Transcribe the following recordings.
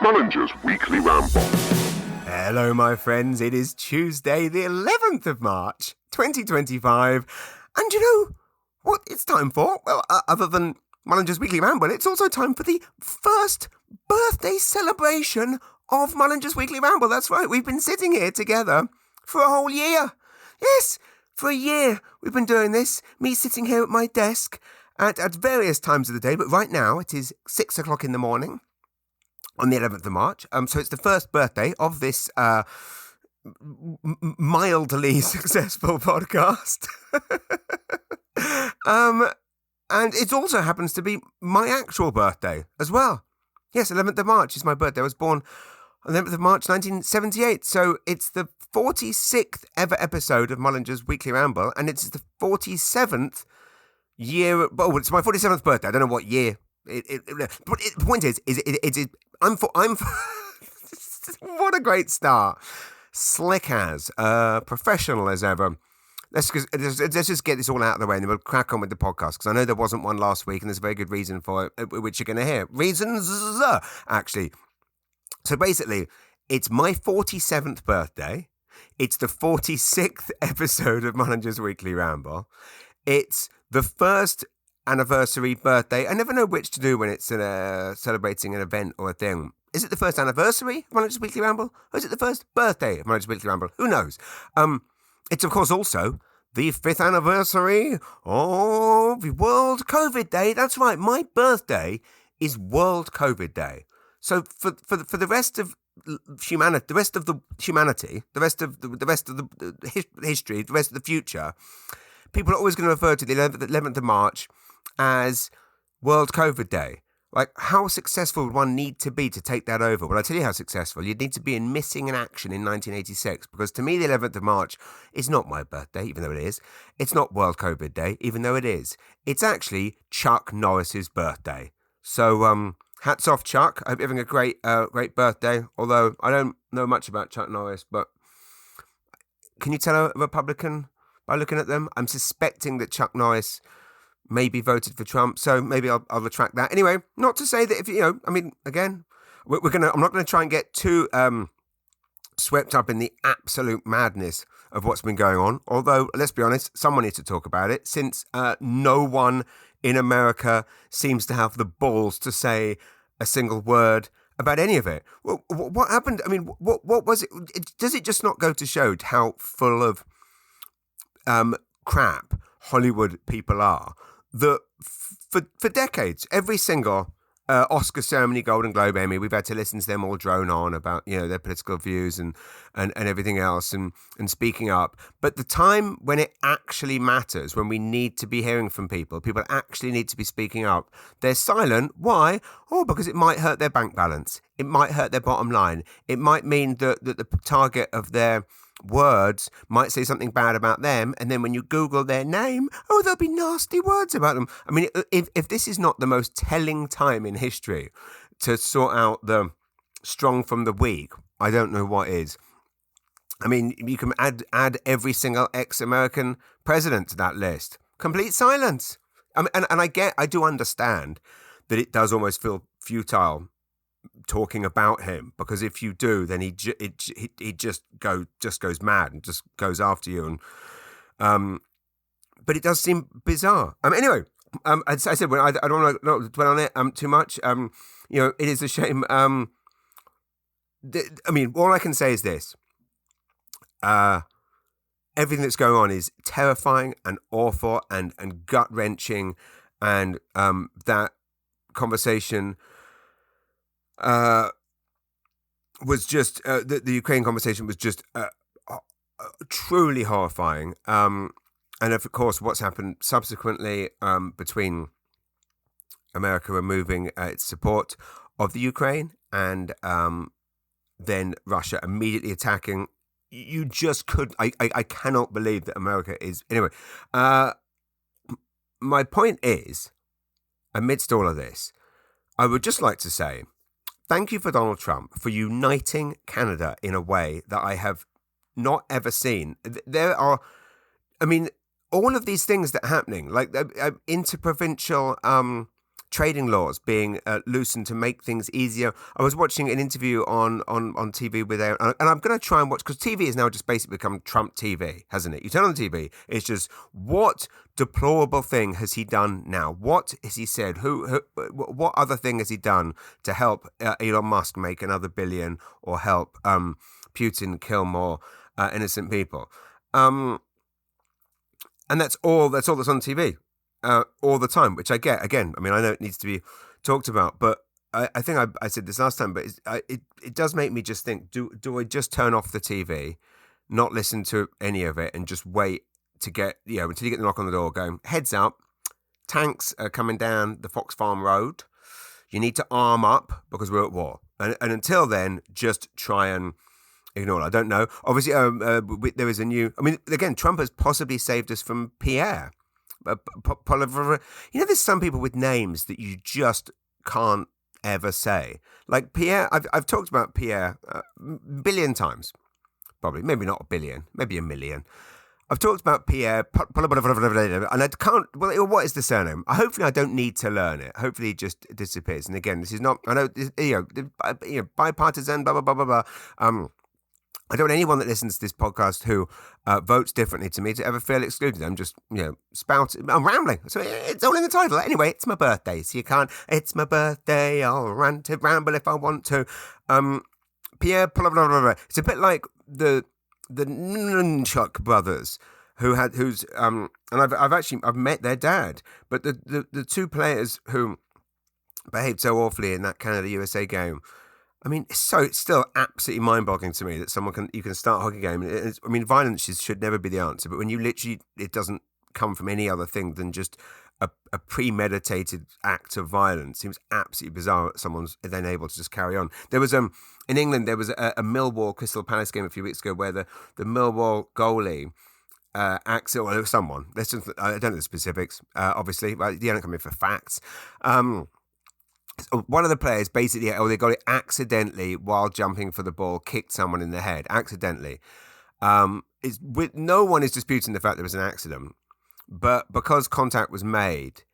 Mullinger's Weekly Ramble. Hello, my friends. It is Tuesday, the 11th of March, 2025. And you know what it's time for? Well, other than Mullinger's Weekly Ramble, it's also time for the first birthday celebration of Mullinger's Weekly Ramble. That's right. We've been sitting here together for a whole year. Yes, for a year we've been doing this. Me sitting here at my desk at various times of the day. But right now it is 6 o'clock in the morning on the 11th of March. So it's the first birthday of this mildly successful podcast. And it also happens to be my actual birthday as well. Yes, 11th of March is my birthday. I was born on 11th of March 1978. So it's the 46th ever episode of Mullinger's Weekly Ramble, and it's the 47th year. Oh, it's my 47th birthday. I don't know what year. But the point is I'm what a great start. Slick as, professional as ever. Let's just get this all out of the way and then we'll crack on with the podcast, because I know there wasn't one last week and there's a very good reason for it, which you're going to hear. Reasons, actually. So basically, it's my 47th birthday. It's the 46th episode of Mullinger's Weekly Ramble. It's the first anniversary birthday. I never know which to do when it's celebrating an event or a thing. Is it the first anniversary of Mullinger's Weekly Ramble? Or is it the first birthday of Mullinger's Weekly Ramble? Who knows? It's, of course, also the 5th anniversary of the World COVID Day. That's right. My birthday is World COVID Day. So for the rest of humanity, the rest of the history, the rest of the future, people are always going to refer to the 11th of March as World COVID Day. Like, how successful would one need to be to take that over? Well, I'll tell you how successful. You'd need to be in Missing in Action in 1986, because to me, the 11th of March is not my birthday, even though it is. It's not World COVID Day, even though it is. It's actually Chuck Norris's birthday. So, hats off, Chuck. I hope you're having a great birthday. Although I don't know much about Chuck Norris, but can you tell a Republican by looking at them? I'm suspecting that Chuck Norris maybe voted for Trump, so maybe I'll retract that. Anyway, not to say that if again, I'm not gonna try and get too swept up in the absolute madness of what's been going on. Although, let's be honest, someone needs to talk about it, since no one in America seems to have the balls to say a single word about any of it. Well, what happened? I mean, what was it? Does it just not go to show how full of crap Hollywood people are? That for decades, every single Oscar ceremony, Golden Globe, Emmy, we've had to listen to them all drone on about, their political views and everything else and speaking up. But the time when it actually matters, when we need to be hearing from people actually need to be speaking up, they're silent. Why? Oh, because it might hurt their bank balance. It might hurt their bottom line. It might mean that the target of their words might say something bad about them, and then when you Google their name, there'll be nasty words about them. I mean, if this is not the most telling time in history to sort out the strong from the weak, I don't know what is. I mean, you can add every single ex-American president to that list. Complete silence. I mean, and I do understand that it does almost feel futile talking about him, because if you do, then he just goes mad and just goes after you, and but it does seem bizarre. Anyway, I said, when I don't want to dwell on it too much. It is a shame. I mean, all I can say is this: everything that's going on is terrifying and awful and gut wrenching, and that conversation was just the Ukraine conversation was just truly horrifying. And of course, what's happened subsequently between America removing its support of the Ukraine and then Russia immediately attacking. You just could. I cannot believe that America is. Anyway, my point is, amidst all of this, I would just like to say thank you for Donald Trump for uniting Canada in a way that I have not ever seen. There are, all of these things that are happening, like interprovincial trading laws being loosened to make things easier. I was watching an interview on TV with Aaron, and I'm going to try and watch, because TV has now just basically become Trump TV, hasn't it? You turn on the TV, it's just, what deplorable thing has he done now? What has he said? What other thing has he done to help Elon Musk make another billion, or help Putin kill more innocent people? And that's all that's on TV all the time, which I get. Again, I mean, I know it needs to be talked about, but I think I said this last time, but it does make me just think, do I just turn off the TV, not listen to any of it, and just wait to get, until you get the knock on the door going, heads up, tanks are coming down the Fox Farm Road. You need to arm up because we're at war. And until then, just try and ignore it. I don't know. Obviously, there is a new... I mean, again, Trump has possibly saved us from Pierre. There's some people with names that you just can't ever say. Like Pierre, I've talked about Pierre a billion times. Probably, maybe not a billion, maybe a million. I've talked about Pierre, and I can't... Well, what is the surname? Hopefully I don't need to learn it. Hopefully it just disappears. And again, this is not... I know, bipartisan, blah, blah, blah, blah, blah. I don't want anyone that listens to this podcast who votes differently to me to ever feel excluded. I'm just, spouting. I'm rambling. So it's all in the title. Anyway, it's my birthday, so you can't. It's my birthday. I'll ramble if I want to. Pierre, blah, blah, blah, blah. It's a bit like the Nunchuk brothers, and I've met their dad, but the two players who behaved so awfully in that Canada USA game. I mean, it's still absolutely mind-boggling to me that you can start a hockey game. Violence should never be the answer, but when you literally, it doesn't come from any other thing than just a premeditated act of violence. It seems absolutely bizarre that someone's then able to just carry on. There was in England, there was a Millwall Crystal Palace game a few weeks ago where the Millwall goalie it was someone. I don't know the specifics. Obviously, you don't come in for facts. One of the players basically, they got it accidentally while jumping for the ball, kicked someone in the head accidentally. No one is disputing the fact there was an accident, but because contact was made,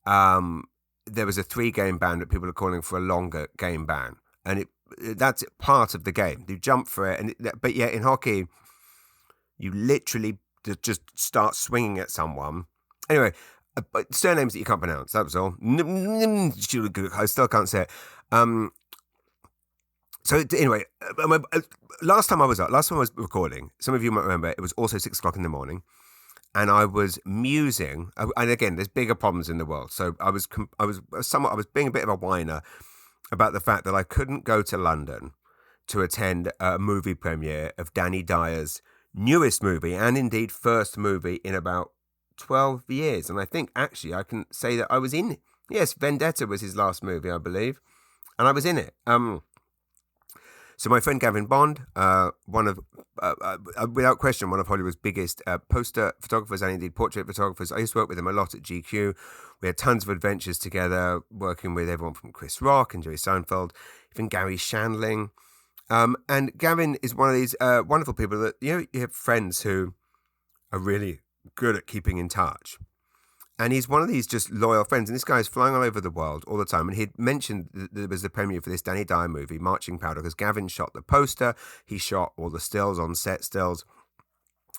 there was a 3-game ban that people are calling for a longer game ban, and that's part of the game. You jump for it, but yet in hockey, you literally just start swinging at someone. Anyway. Surnames that you can't pronounce, that was all. I still can't say it. So anyway, last time I was recording, some of you might remember, it was also 6:00 in the morning, and I was musing. And again, there's bigger problems in the world. So I was being a bit of a whiner about the fact that I couldn't go to London to attend a movie premiere of Danny Dyer's newest movie, and indeed first movie in about 12 years, and I think actually I can say that I was in it. Yes, Vendetta was his last movie, I believe, and I was in it. So my friend Gavin Bond, without question, one of Hollywood's biggest poster photographers and indeed portrait photographers. I used to work with him a lot at GQ. We had tons of adventures together, working with everyone from Chris Rock and Jerry Seinfeld, even Gary Shandling. And Gavin is one of these wonderful people that, you have friends who are really good at keeping in touch, and he's one of these just loyal friends, and this guy's flying all over the world all the time, and he'd mentioned that there was the premiere for this Danny Dyer movie, Marching Powder, because Gavin shot the poster, he shot all the stills, on set stills,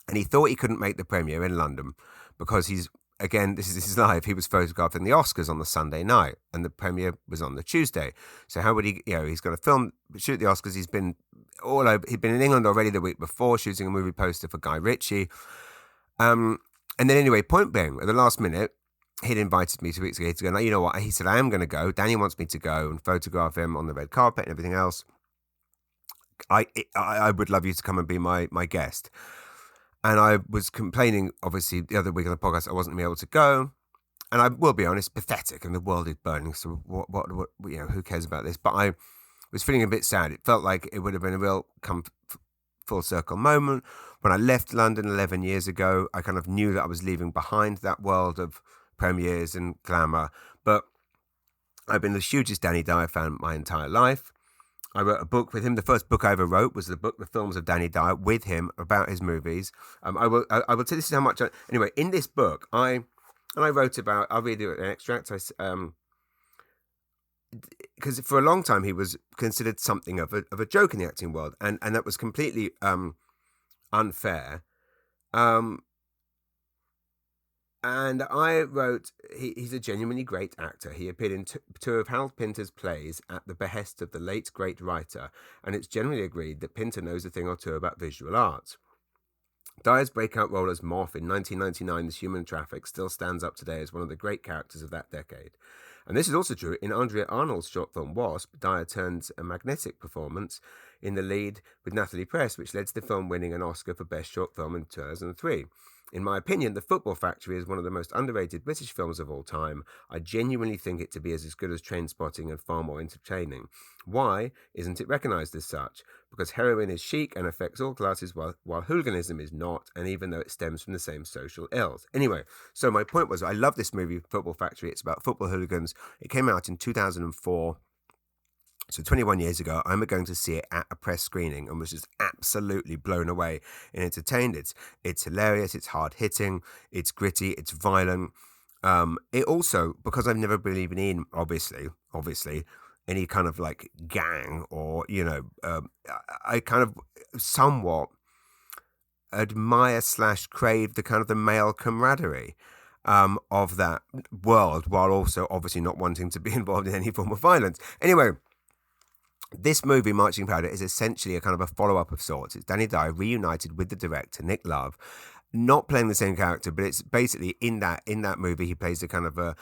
and he thought he couldn't make the premiere in London because this is live, he was photographed in the Oscars on the Sunday night, and the premiere was on the Tuesday. So how would he, he's going to shoot the Oscars, he's been all over, he'd been in England already the week before, shooting a movie poster for Guy Ritchie. And then anyway, point being, at the last minute, he'd invited me 2 weeks ago to go, now, you know what, he said, I am going to go. Danny wants me to go and photograph him on the red carpet and everything else. I would love you to come and be my guest. And I was complaining, obviously, the other week on the podcast, I wasn't able to go. And I will be honest, pathetic, and the world is burning, so what who cares about this? But I was feeling a bit sad. It felt like it would have been a real full circle moment. When I left London 11 years ago, I kind of knew that I was leaving behind that world of premieres and glamour. But I've been the hugest Danny Dyer fan my entire life. I wrote a book with him. The first book I ever wrote was The Films of Danny Dyer, with him, about his movies. I will say this is how much. Anyway, in this book, I wrote about. I'll read you an extract. because for a long time he was considered something of a joke in the acting world, and that was completely unfair. And I wrote, he's a genuinely great actor. He appeared in two of Harold Pinter's plays at the behest of the late great writer, and it's generally agreed that Pinter knows a thing or two about visual art. Dyer's breakout role as Moth in 1999's Human Traffic still stands up today as one of the great characters of that decade. And this is also true in Andrea Arnold's short film Wasp. Dyer turns a magnetic performance in the lead with Natalie Press, which led to the film winning an Oscar for Best Short Film in 2003. In my opinion, The Football Factory is one of the most underrated British films of all time. I genuinely think it to be as good as Trainspotting and far more entertaining. Why isn't it recognised as such? Because heroin is chic and affects all classes, while hooliganism is not, and even though it stems from the same social ills. Anyway, so my point was, I love this movie, Football Factory. It's about football hooligans. It came out in 2004. So 21 years ago, I remember going to see it at a press screening and was just absolutely blown away and entertained. It's hilarious, it's hard-hitting, it's gritty, it's violent. It also, because I've never really been in, obviously, any kind of like gang or, I kind of somewhat admire / crave the kind of the male camaraderie of that world, while also obviously not wanting to be involved in any form of violence. Anyway, this movie, Marching Powder, is essentially a kind of a follow-up of sorts. It's Danny Dyer reunited with the director, Nick Love, not playing the same character, but it's basically in that movie he plays a kind of a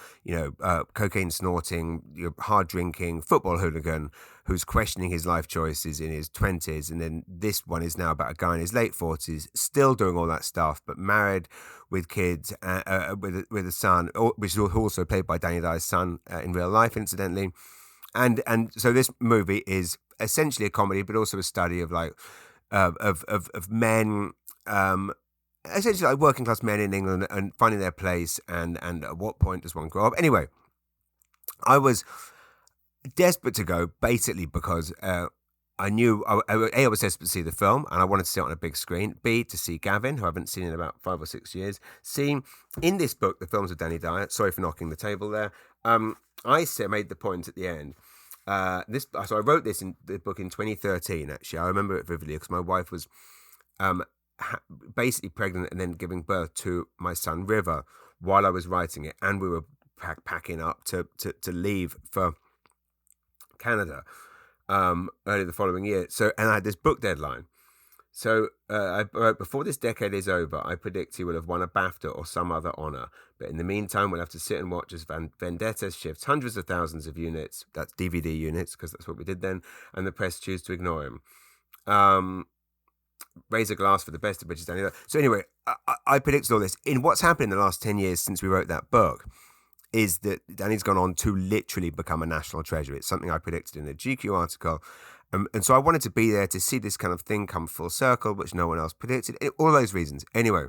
cocaine snorting, hard drinking football hooligan who's questioning his life choices in his 20s, and then this one is now about a guy in his late 40s still doing all that stuff, but married with kids, with a son, which is also played by Danny Dyer's son in real life, incidentally. And so this movie is essentially a comedy, but also a study of like of men, essentially like working class men in England and finding their place, and at what point does one grow up? Anyway, I was desperate to go, basically because I knew I was desperate to see the film, and I wanted to see it on a big screen. B, to see Gavin, who I haven't seen in about 5 or 6 years. C, in this book, The Films of Danny Dyer. Sorry for knocking the table there. I made the point at the end. So I wrote this in the book in 2013. Actually, I remember it vividly because my wife was basically pregnant and then giving birth to my son River while I was writing it, and we were packing up to leave for Canada early the following year. So, and I had this book deadline. So I wrote, before this decade is over, I predict he will have won a BAFTA or some other honour. But in the meantime, we'll have to sit and watch as Vendetta shifts hundreds of thousands of units, that's DVD units, because that's what we did then, and the press choose to ignore him. Raise a glass for the best of British Danny. So anyway, I predicted all this. In what's happened in the last 10 years since we wrote that book is that Danny's gone on to literally become a national treasure. It's something I predicted in a GQ article. And so I wanted to be there to see this kind of thing come full circle, which no one else predicted. All those reasons. Anyway,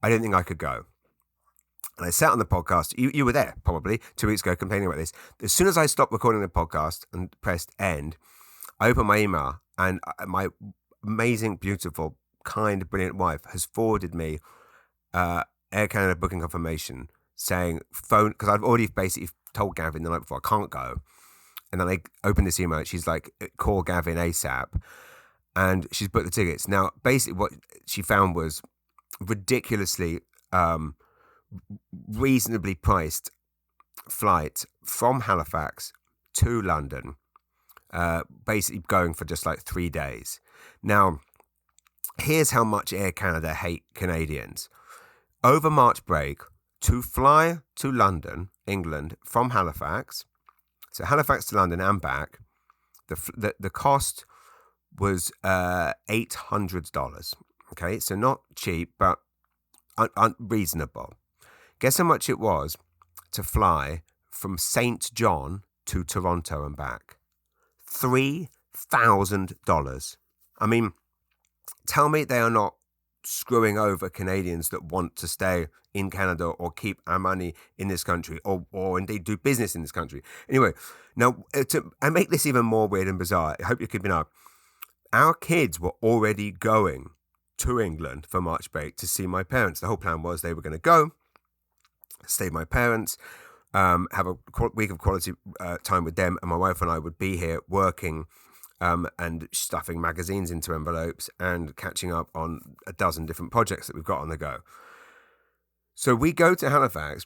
I didn't think I could go. And I sat on the podcast. You were there probably 2 weeks ago complaining about this. As soon as I stopped recording the podcast and pressed end, I opened my email, and my amazing, beautiful, kind, brilliant wife has forwarded me Air Canada booking confirmation saying phone, because I've already basically told Gavin the night before I can't go. And then I opened this email, and she's like, call Gavin ASAP. And she's booked the tickets. Now, basically what she found was ridiculously reasonably priced flight from Halifax to London, basically going for just like 3 days. Now, here's how much Air Canada hate Canadians. Over March break, to fly to London, England, from Halifax, so Halifax to London and back, the cost was $800. Okay, so not cheap, but reasonable. Guess how much it was to fly from St John to Toronto and back? $3,000. I mean, tell me they are not screwing over Canadians that want to stay in Canada or keep our money in this country or indeed do business in this country. Anyway, now to make this even more weird and bizarre, I hope you're keeping up. Our kids were already going to England for March break to see my parents. The whole plan was they were going to go, stay with my parents, have a week of quality time with them, and my wife and I would be here working and stuffing magazines into envelopes and catching up on a dozen different projects that we've got on the go. So we go to Halifax,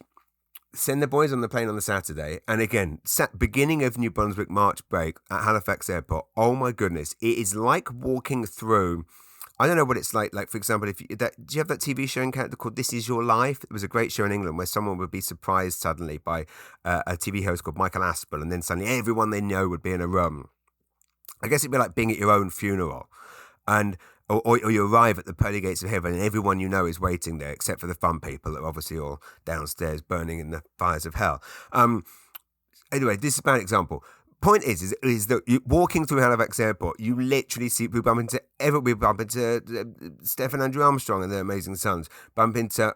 send the boys on the plane on the Saturday, and again, beginning of New Brunswick March break at Halifax Airport. Oh my goodness, it is like walking through. I don't know what it's like. Like, for example, do you have that TV show in Canada called This Is Your Life? It was a great show in England where someone would be surprised suddenly by a TV host called Michael Aspel, and then suddenly everyone they know would be in a room. I guess it'd be like being at your own funeral, and or you arrive at the pearly gates of heaven and everyone you know is waiting there, except for the fun people that are obviously all downstairs burning in the fires of hell. Anyway, this is a bad example. Point is that you, walking through Halifax Airport, you literally see we bump into Stephen Andrew Armstrong and their Amazing Sons. Bump into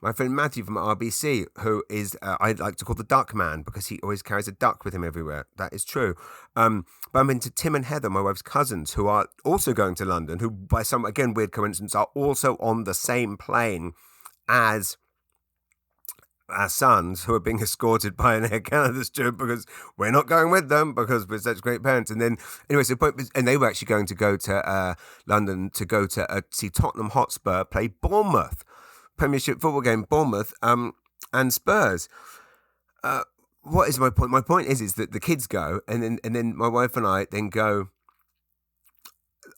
my friend Matthew from RBC, who is I like to call the Duck Man because he always carries a duck with him everywhere. That is true. Bump into Tim and Heather, my wife's cousins, who are also going to London, who by some again weird coincidence are also on the same plane as our sons, who are being escorted by an Air Canada steward because we're not going with them because we're such great parents. And then, anyway, so and they were actually going to go to London to go to see Tottenham Hotspur play Bournemouth, Premiership football game, Bournemouth and Spurs. What is my point? My point is that the kids go, and then my wife and I then go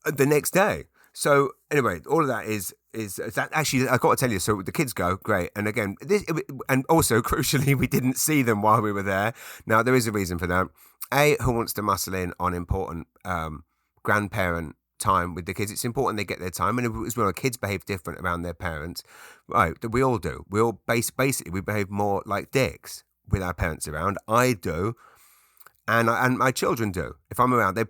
the next day. So anyway, all of that is that actually I've got to tell you. So the kids go, great, and again, and also crucially, we didn't see them while we were there. Now there is a reason for that. Who wants to muscle in on important grandparent time with the kids? It's important they get their time, and as well, kids behave different around their parents, right? We all do. We all basically we behave more like dicks with our parents around. I do. And my children do. If I'm around, they're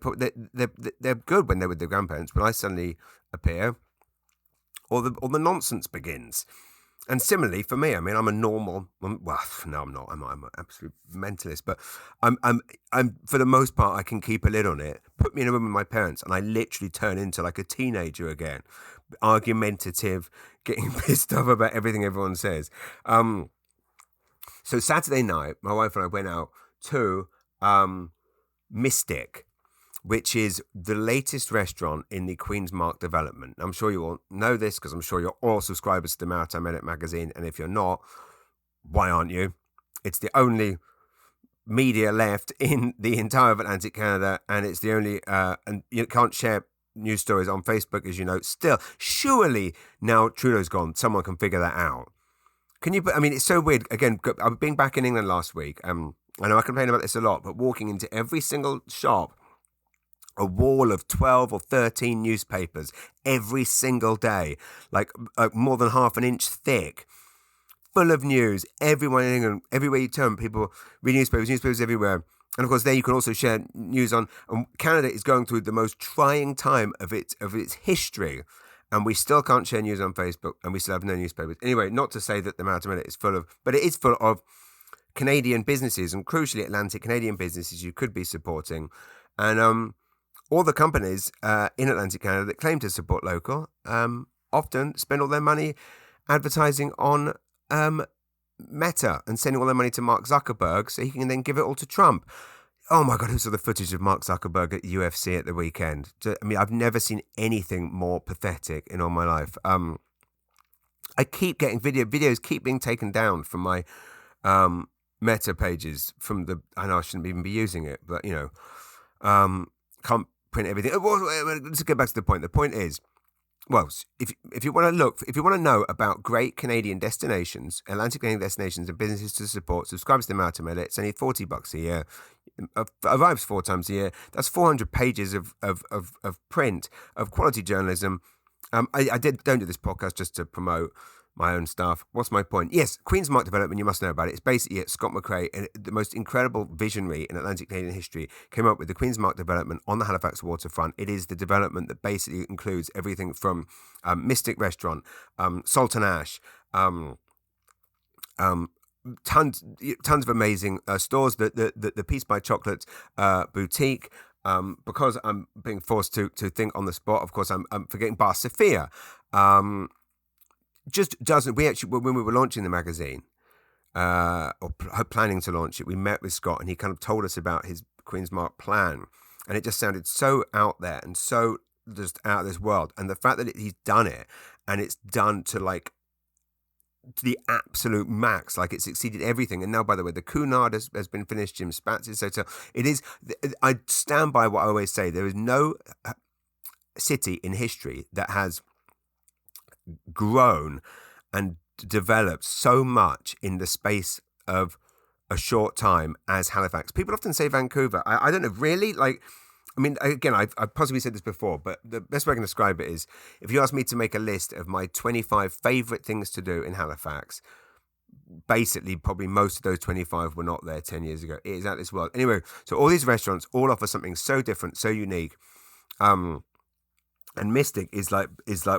good when they're with their grandparents. When I suddenly appear, all the nonsense begins. And similarly for me, I mean, I'm a normal. Well, no, I'm not. I'm an absolute mentalist. But I'm for the most part, I can keep a lid on it. Put me in a room with my parents, and I literally turn into like a teenager again, argumentative, getting pissed off about everything everyone says. So Saturday night, my wife and I went out to Mystic, which is the latest restaurant in the Queen's Mark development. I'm sure you all know this because I'm sure you're all subscribers to the Maritime Edit magazine, and if you're not, why aren't you? It's the only media left in the entire of Atlantic Canada, and it's the only and you can't share news stories on Facebook, as you know. Still, surely now Trudeau's gone, someone can figure that out. Can you? I mean, it's so weird. Again, I've been back in England last week. I know I complain about this a lot, but walking into every single shop, a wall of 12 or 13 newspapers every single day, like more than half an inch thick, full of news. Everyone in England, everywhere you turn, people read newspapers everywhere. And of course, there you can also share news on. And Canada is going through the most trying time of its history, and we still can't share news on Facebook, and we still have no newspapers. Anyway, not to say that the Maritime Edit is full of, but it is full of Canadian businesses, and crucially Atlantic Canadian businesses you could be supporting, and all the companies in Atlantic Canada that claim to support local often spend all their money advertising on Meta and sending all their money to Mark Zuckerberg so he can then give it all to Trump. Oh my God, who saw the footage of Mark Zuckerberg at UFC at the weekend? I mean, I've never seen anything more pathetic in all my life. I keep getting videos keep being taken down from my Meta pages from the. I know I shouldn't even be using it, but you know, can't print everything. Let's get back to the point. The point is, well, if you want to know about great Canadian destinations, Atlantic Canadian destinations and businesses to support, subscribe to the Maritime Edit. It's only $40 a year. Arrives 4 times a year. That's 400 pages of print of quality journalism. I don't do this podcast just to promote my own stuff. What's my point? Yes, Queen's Mark development, you must know about it. It's basically Scott McRae, the most incredible visionary in Atlantic Canadian history, came up with the Queen's Mark development on the Halifax waterfront. It is the development that basically includes everything from Mystic Restaurant, Salt and Ash, tons of amazing stores, the Peace by Chocolate boutique. Because I'm being forced to think on the spot, of course, I'm forgetting Bar Sophia. Just doesn't. We actually, when we were launching the magazine, planning to launch it. We met with Scott, and he kind of told us about his Queen's Mark plan, and it just sounded so out there and so just out of this world. And the fact that he's done it, and it's done to the absolute max, like it's exceeded everything. And now, by the way, the Cunard has been finished. Jim Spatz is so it is. I stand by what I always say. There is no city in history that has grown and developed so much in the space of a short time as Halifax. People often say Vancouver. I don't know, really? I mean, again, I've possibly said this before, but the best way I can describe it is, if you ask me to make a list of my 25 favourite things to do in Halifax, basically probably most of those 25 were not there 10 years ago. It is out this world. Anyway, so all these restaurants all offer something so different, so unique. And Mystic is like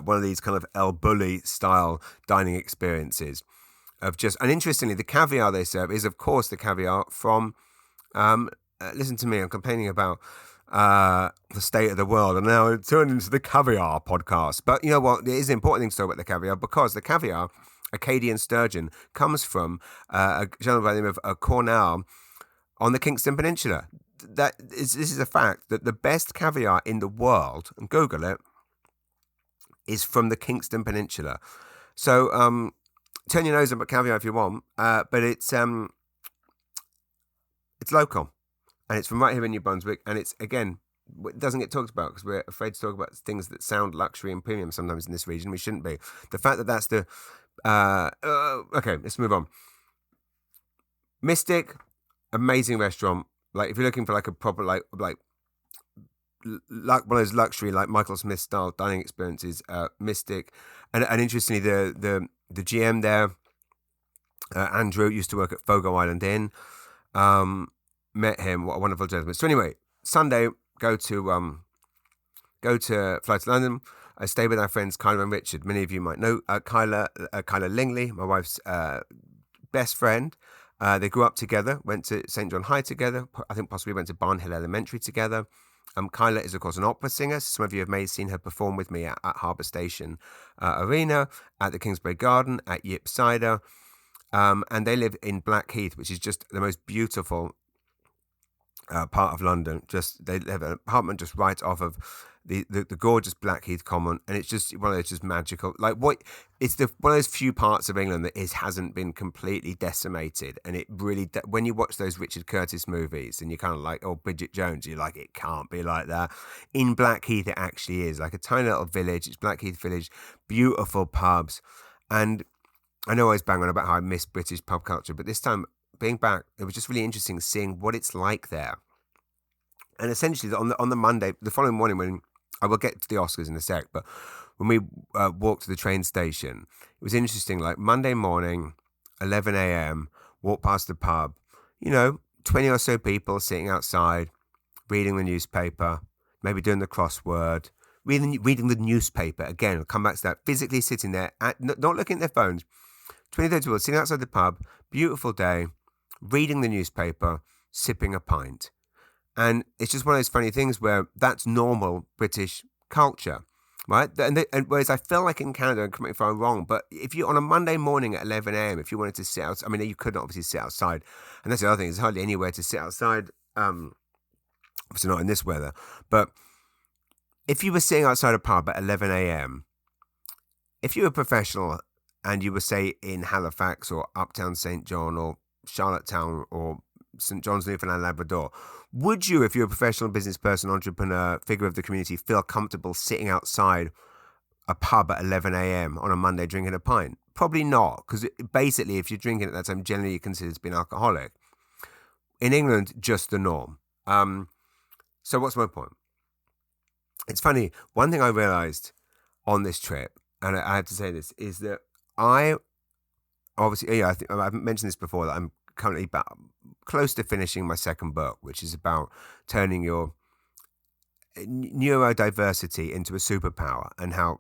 one of these kind of El Bulli style dining experiences of just, and interestingly, the caviar they serve is, of course, the caviar from, listen to me, I'm complaining about the state of the world, and now it turned into the caviar podcast. But you know what? It is an important thing to talk about the caviar, because the caviar, Acadian sturgeon, comes from a gentleman by the name of Cornell on the Kingston Peninsula. This is a fact, that the best caviar in the world, and Google it, is from the Kingston Peninsula. So turn your nose up at caviar if you want, but it's local. And it's from right here in New Brunswick. And it's, again, it doesn't get talked about because we're afraid to talk about things that sound luxury and premium sometimes in this region. We shouldn't be. The fact that that's the... okay, let's move on. Mystic, amazing restaurant. Like, if you're looking for like a proper, like one of those luxury, like Michael Smith style dining experiences, Mystic. And interestingly, the GM there, Andrew, used to work at Fogo Island Inn. Met him, what a wonderful gentleman. So anyway, Sunday, go to fly to London. I stay with our friends Kyla and Richard. Many of you might know Kyla Lingley, my wife's best friend. They grew up together, went to St John High together. I think possibly went to Barnhill Elementary together. Kyla is, of course, an opera singer. Some of you have may have seen her perform with me at Harbour Station Arena, at the Kingsbury Garden, at Yip Cider. And they live in Blackheath, which is just the most beautiful part of London. They have an apartment just right off of the gorgeous Blackheath Common, and it's just one of those just magical. Like, what, it's one of those few parts of England that hasn't been completely decimated, and it really, when you watch those Richard Curtis movies and you're kind of like, oh, Bridget Jones, you're like, it can't be like that. In Blackheath, it actually is like a tiny little village. It's Blackheath Village, beautiful pubs, and I know I always bang on about how I miss British pub culture, but this time, being back, it was just really interesting seeing what it's like there. And essentially, on the Monday, the following morning, when I will get to the Oscars in a sec, but when we walked to the train station, it was interesting. Like, Monday morning, 11 a.m., walk past the pub, 20 or so people sitting outside, reading the newspaper, maybe doing the crossword, reading the newspaper. Again, I'll come back to that. Physically sitting there, not looking at their phones. 20, 30 people sitting outside the pub, beautiful day, reading the newspaper, sipping a pint. And it's just one of those funny things where that's normal British culture, right? And whereas I feel like in Canada, and correct me if I'm wrong, but if you, on a Monday morning at 11 a.m., if you wanted to sit outside, I mean, you couldn't obviously sit outside. And that's the other thing, there's hardly anywhere to sit outside, obviously not in this weather. But if you were sitting outside a pub at 11 a.m., if you were a professional and you were, say, in Halifax or Uptown St John or Charlottetown or St John's, Newfoundland, Labrador, would you, if you're a professional business person, entrepreneur, figure of the community, feel comfortable sitting outside a pub at 11 a.m. on a Monday drinking a pint? Probably not, because basically, if you're drinking at that time, generally you're considered to be an alcoholic. In England, just the norm. So what's my point? It's funny, one thing I realised on this trip, and I have to say this, is that I obviously, I think I've mentioned this before, that I'm currently close to finishing my second book, which is about turning your neurodiversity into a superpower, and how,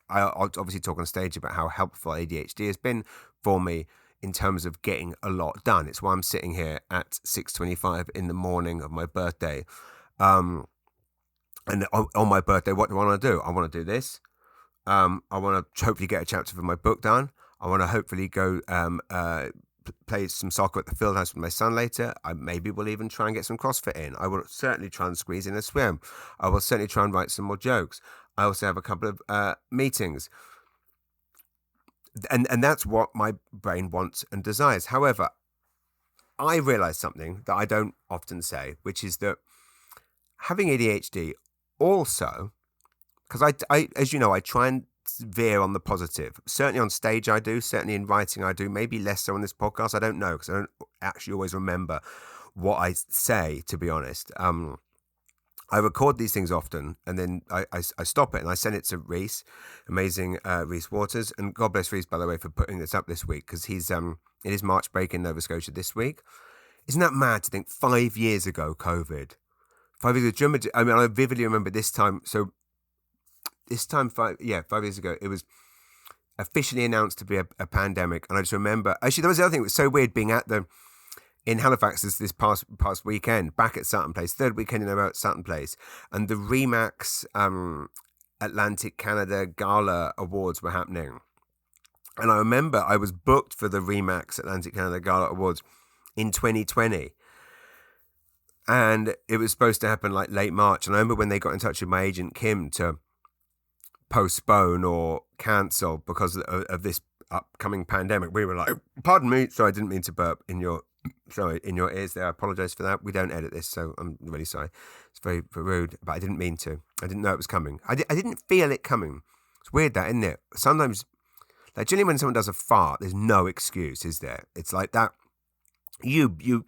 I'll obviously talk on stage about how helpful ADHD has been for me in terms of getting a lot done. It's why I'm sitting here at 6:25 in the morning of my birthday. And on my birthday, what do I want to do? I want to do this. I want to hopefully get a chapter of my book done. I want to hopefully go play some soccer at the field house with my son later. I maybe will even try and get some CrossFit in. I will certainly try and squeeze in a swim. I will certainly try and write some more jokes. I also have a couple of meetings. And that's what my brain wants and desires. However, I realize something that I don't often say, which is that having ADHD also, because I, as you know, I try and veer on the positive. Certainly on stage I do, certainly in writing I do, maybe less so on this podcast. I don't know, because I don't actually always remember what I say, to be honest. I record these things often, and then I stop it and I send it to Reese, amazing Reese Waters, and God bless Reese, by the way, for putting this up this week, because he's it is March break in Nova Scotia this week. Isn't that mad to think 5 years ago, COVID? 5 years ago, I vividly remember this time. So this time, 5 years ago, it was officially announced to be a pandemic, and I just remember. Actually, there was the other thing. It was so weird being in Halifax this past weekend, back at Sutton Place, third weekend in a row at Sutton Place, and the Remax Atlantic Canada Gala Awards were happening. And I remember I was booked for the Remax Atlantic Canada Gala Awards in 2020. And it was supposed to happen like late March. And I remember when they got in touch with my agent, Kim, to postpone or cancel because of this upcoming pandemic, we were like, pardon me, sorry, I didn't mean to burp in your ears there. I apologize for that. We don't edit this, so I'm really sorry. It's very rude, but I didn't mean to. I didn't know it was coming. I didn't feel it coming. It's weird that, isn't it? Sometimes, like generally when someone does a fart, there's no excuse, is there? It's like that. You even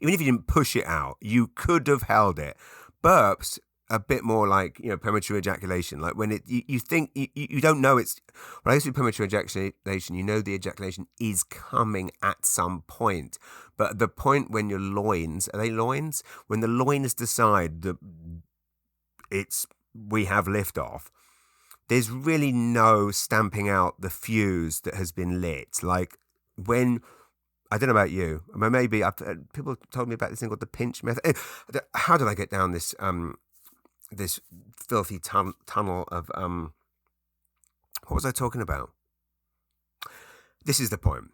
if you didn't push it out, you could have held it. Burps a bit more like, premature ejaculation. Like when you think you don't know it's. When I used to do premature ejaculation, you know the ejaculation is coming at some point. But at the point when your loins, are they loins? When the loins decide that we have liftoff, there's really no stamping out the fuse that has been lit. Like when. I don't know about you. I mean, maybe people told me about this thing called the pinch method. How did I get down this this filthy tunnel of what was I talking about? This is the point.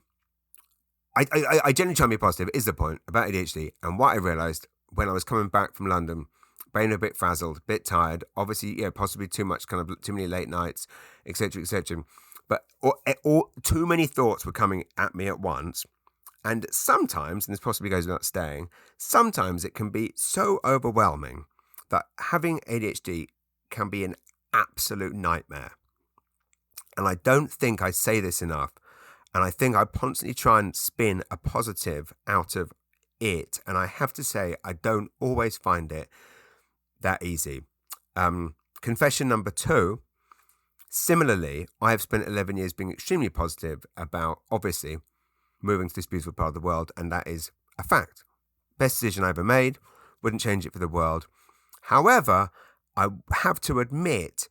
I generally try and be positive. It is the point about ADHD, and what I realised when I was coming back from London, brain a bit frazzled, a bit tired. Obviously, possibly too many late nights, etc., etc. But or too many thoughts were coming at me at once. And sometimes, and this possibly goes without saying, sometimes it can be so overwhelming that having ADHD can be an absolute nightmare. And I don't think I say this enough. And I think I constantly try and spin a positive out of it. And I have to say, I don't always find it that easy. Confession number 2. Similarly, I have spent 11 years being extremely positive about, obviously, moving to this beautiful part of the world, and that is a fact. Best decision I ever made, wouldn't change it for the world. However, I have to admit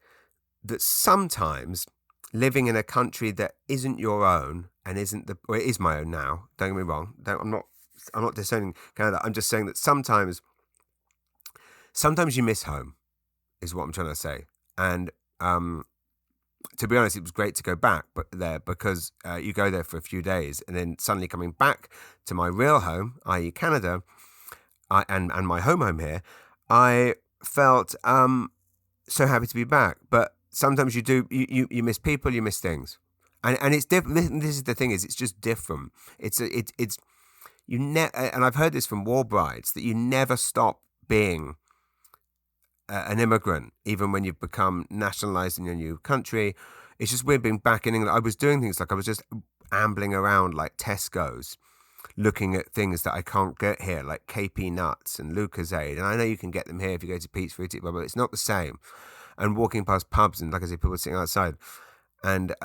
that sometimes living in a country that isn't your own and it is my own now, don't get me wrong, I'm not disowning Canada, I'm just saying that sometimes you miss home, is what I'm trying to say. And to be honest, it was great to go back because you go there for a few days and then suddenly coming back to my real home, i.e. Canada, and my home here, I felt so happy to be back. But sometimes you miss people, you miss things. And it's different. This is the thing, is it's just different. And I've heard this from war brides, that you never stop being an immigrant, even when you've become nationalized in your new country. It's just weird being back in England. I was doing things like I was just ambling around like Tesco's, looking at things that I can't get here, like KP nuts and Lucozade. And I know you can get them here if you go to Pete's Fruity, but it's not the same. And walking past pubs and, like I say, people sitting outside. And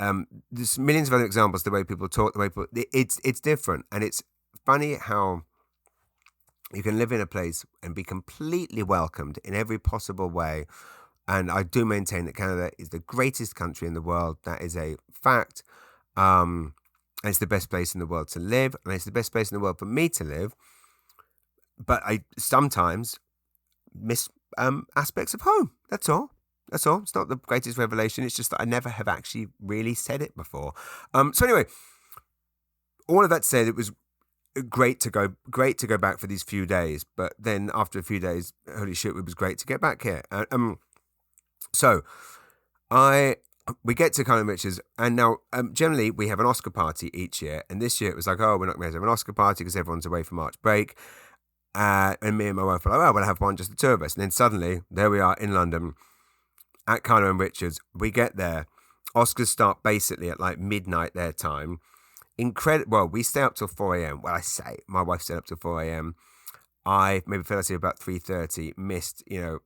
there's millions of other examples, the way people talk, it's different. And it's funny how you can live in a place and be completely welcomed in every possible way. And I do maintain that Canada is the greatest country in the world. That is a fact. And it's the best place in the world to live. And it's the best place in the world for me to live. But I sometimes miss aspects of home. That's all. It's not the greatest revelation. It's just that I never have actually really said it before. So anyway, all of that said, it was great to go back for these few days. But then after a few days, holy shit, it was great to get back here. So we get to Carl Richards, and now generally we have an Oscar party each year, and this year it was like, oh, we're not going to have an Oscar party because everyone's away for March break. And me and my wife were like, well, we'll have one, just the two of us. And then suddenly, there we are in London at Carlo and Richards. We get there. Oscars start basically at like midnight their time. Well, we stay up till 4 a.m. Well, I say, my wife stayed up till 4 a.m. I maybe fell asleep about 3:30, missed,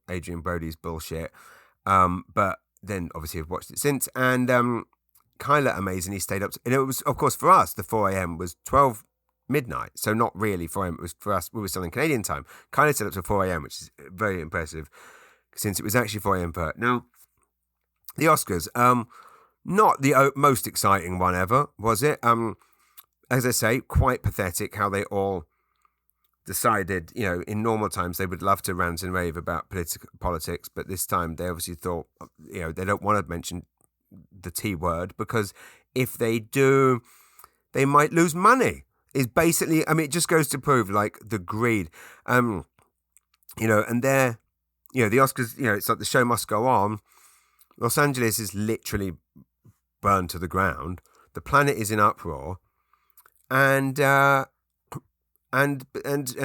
Adrian Brody's bullshit. But then obviously I've watched it since. And Kyla amazingly stayed up. And it was, of course, for us, the 4 a.m. was 12 midnight, so not really 4 a.m. It was for us. We were still in Canadian time. Kind of set up to 4 a.m., which is very impressive, since it was actually 4 a.m. for her. Now, the Oscars, not the most exciting one ever, was it? As I say, quite pathetic how they all decided, in normal times they would love to rant and rave about politics, but this time they obviously thought, they don't want to mention the T word, because if they do, they might lose money. Is basically, it just goes to prove like the greed, and they're, the Oscars, it's like the show must go on. Los Angeles is literally burned to the ground. The planet is in uproar, and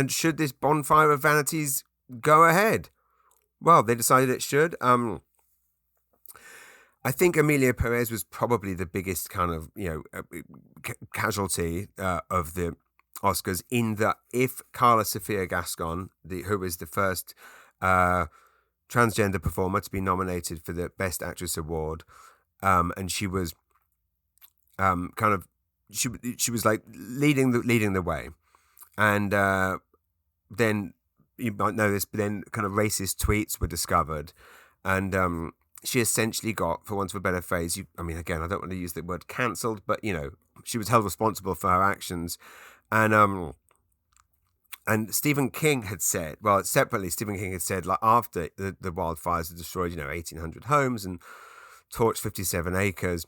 should this bonfire of vanities go ahead? Well, they decided it should. I think Emilia Perez was probably the biggest kind of, casualty of the Oscars, in that if Carla Sofia Gascon, who was the first transgender performer to be nominated for the Best Actress Award, and she was she was like leading the way, and then you might know this, but then kind of racist tweets were discovered, and she essentially got, for want of a better phrase, again, I don't want to use the word cancelled, but, she was held responsible for her actions. And Stephen King had said, well, separately, Stephen King had said, like, after the wildfires had destroyed, 1,800 homes and torched 57 acres,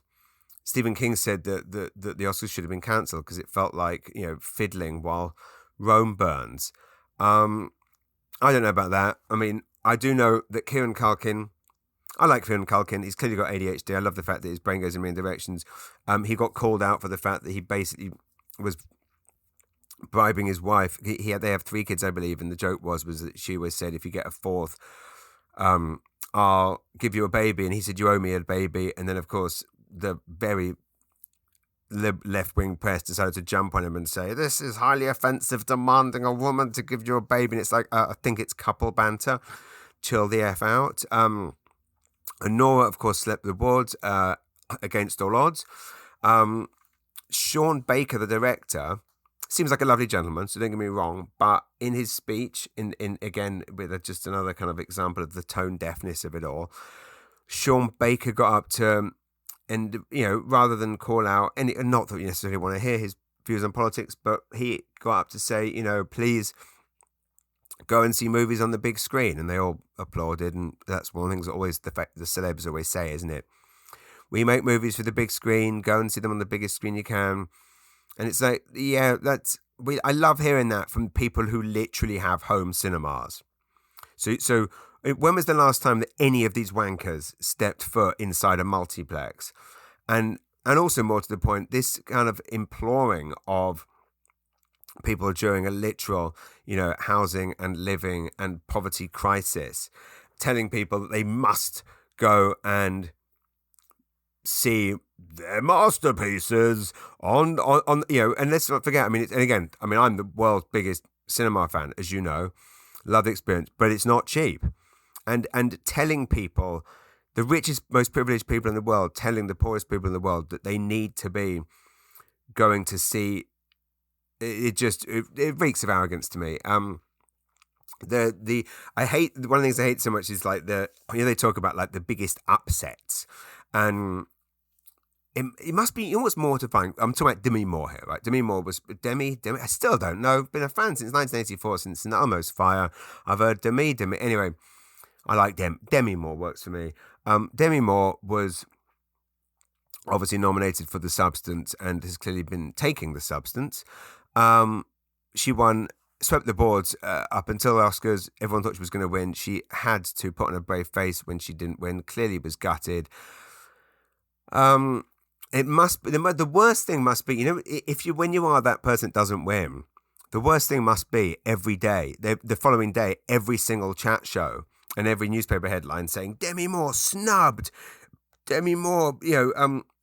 Stephen King said that the Oscars should have been cancelled because it felt like, fiddling while Rome burns. I don't know about that. I do know that Kieran Culkin, I like Kieran Culkin. He's clearly got ADHD. I love the fact that his brain goes in many directions. He got called out for the fact that he basically was bribing his wife. They have 3 kids, I believe, and the joke was that she always said, if you get a 4th, I'll give you a baby. And he said, you owe me a baby. And then, of course, the very left-wing press decided to jump on him and say, this is highly offensive, demanding a woman to give you a baby. And it's like, I think it's couple banter. Chill the F out. And Nora, of course, slept the awards against all odds. Sean Baker, the director, seems like a lovely gentleman, so don't get me wrong. But in his speech, in again, with just another kind of example of the tone deafness of it all, Sean Baker got up to, and, rather than call out, and not that you necessarily want to hear his views on politics, but he got up to say, please go and see movies on the big screen, and they all applauded. And that's one of the things that always the celebs always say, isn't it? We make movies for the big screen. Go and see them on the biggest screen you can. And it's like, yeah, I love hearing that from people who literally have home cinemas. So when was the last time that any of these wankers stepped foot inside a multiplex? And also, more to the point, this kind of imploring of people during a literal, housing and living and poverty crisis, telling people that they must go and see their masterpieces on and let's not forget, I'm the world's biggest cinema fan, as you know, love the experience, but it's not cheap. And telling people, the richest, most privileged people in the world, telling the poorest people in the world that they need to be going to see, it reeks of arrogance to me. I hate, one of the things I hate so much is like they talk about like the biggest upsets, and it must be almost mortifying. I'm talking about Demi Moore here, right? Demi Moore was Demi. I still don't know. Been a fan since 1984, since Almost Fire. I've heard Demi. Anyway, I like Demi Moore works for me. Demi Moore was obviously nominated for The Substance and has clearly been taking The Substance. she won, swept the boards up until Oscars. Everyone thought she was going to win. She had to put on a brave face when she didn't win. Clearly was gutted. It must be the worst thing must be, when you are that person that doesn't win, the worst thing must be every day, the following day, every single chat show and every newspaper headline saying Demi Moore snubbed, Demi Moore,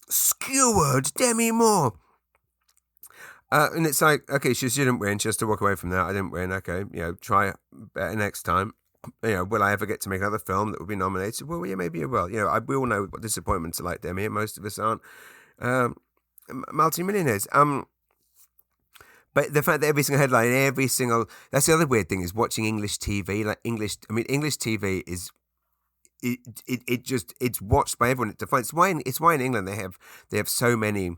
skewered, Demi Moore. And it's like, okay, she didn't win. She has to walk away from that. I didn't win. Okay, try better next time. Will I ever get to make another film that will be nominated? Well, yeah, maybe it will. We all know what disappointments are like, Demi, and most of us aren't multi-millionaires. But the fact that every single headline, that's the other weird thing, is watching English TV. English TV is, it's watched by everyone. It's why in England they have so many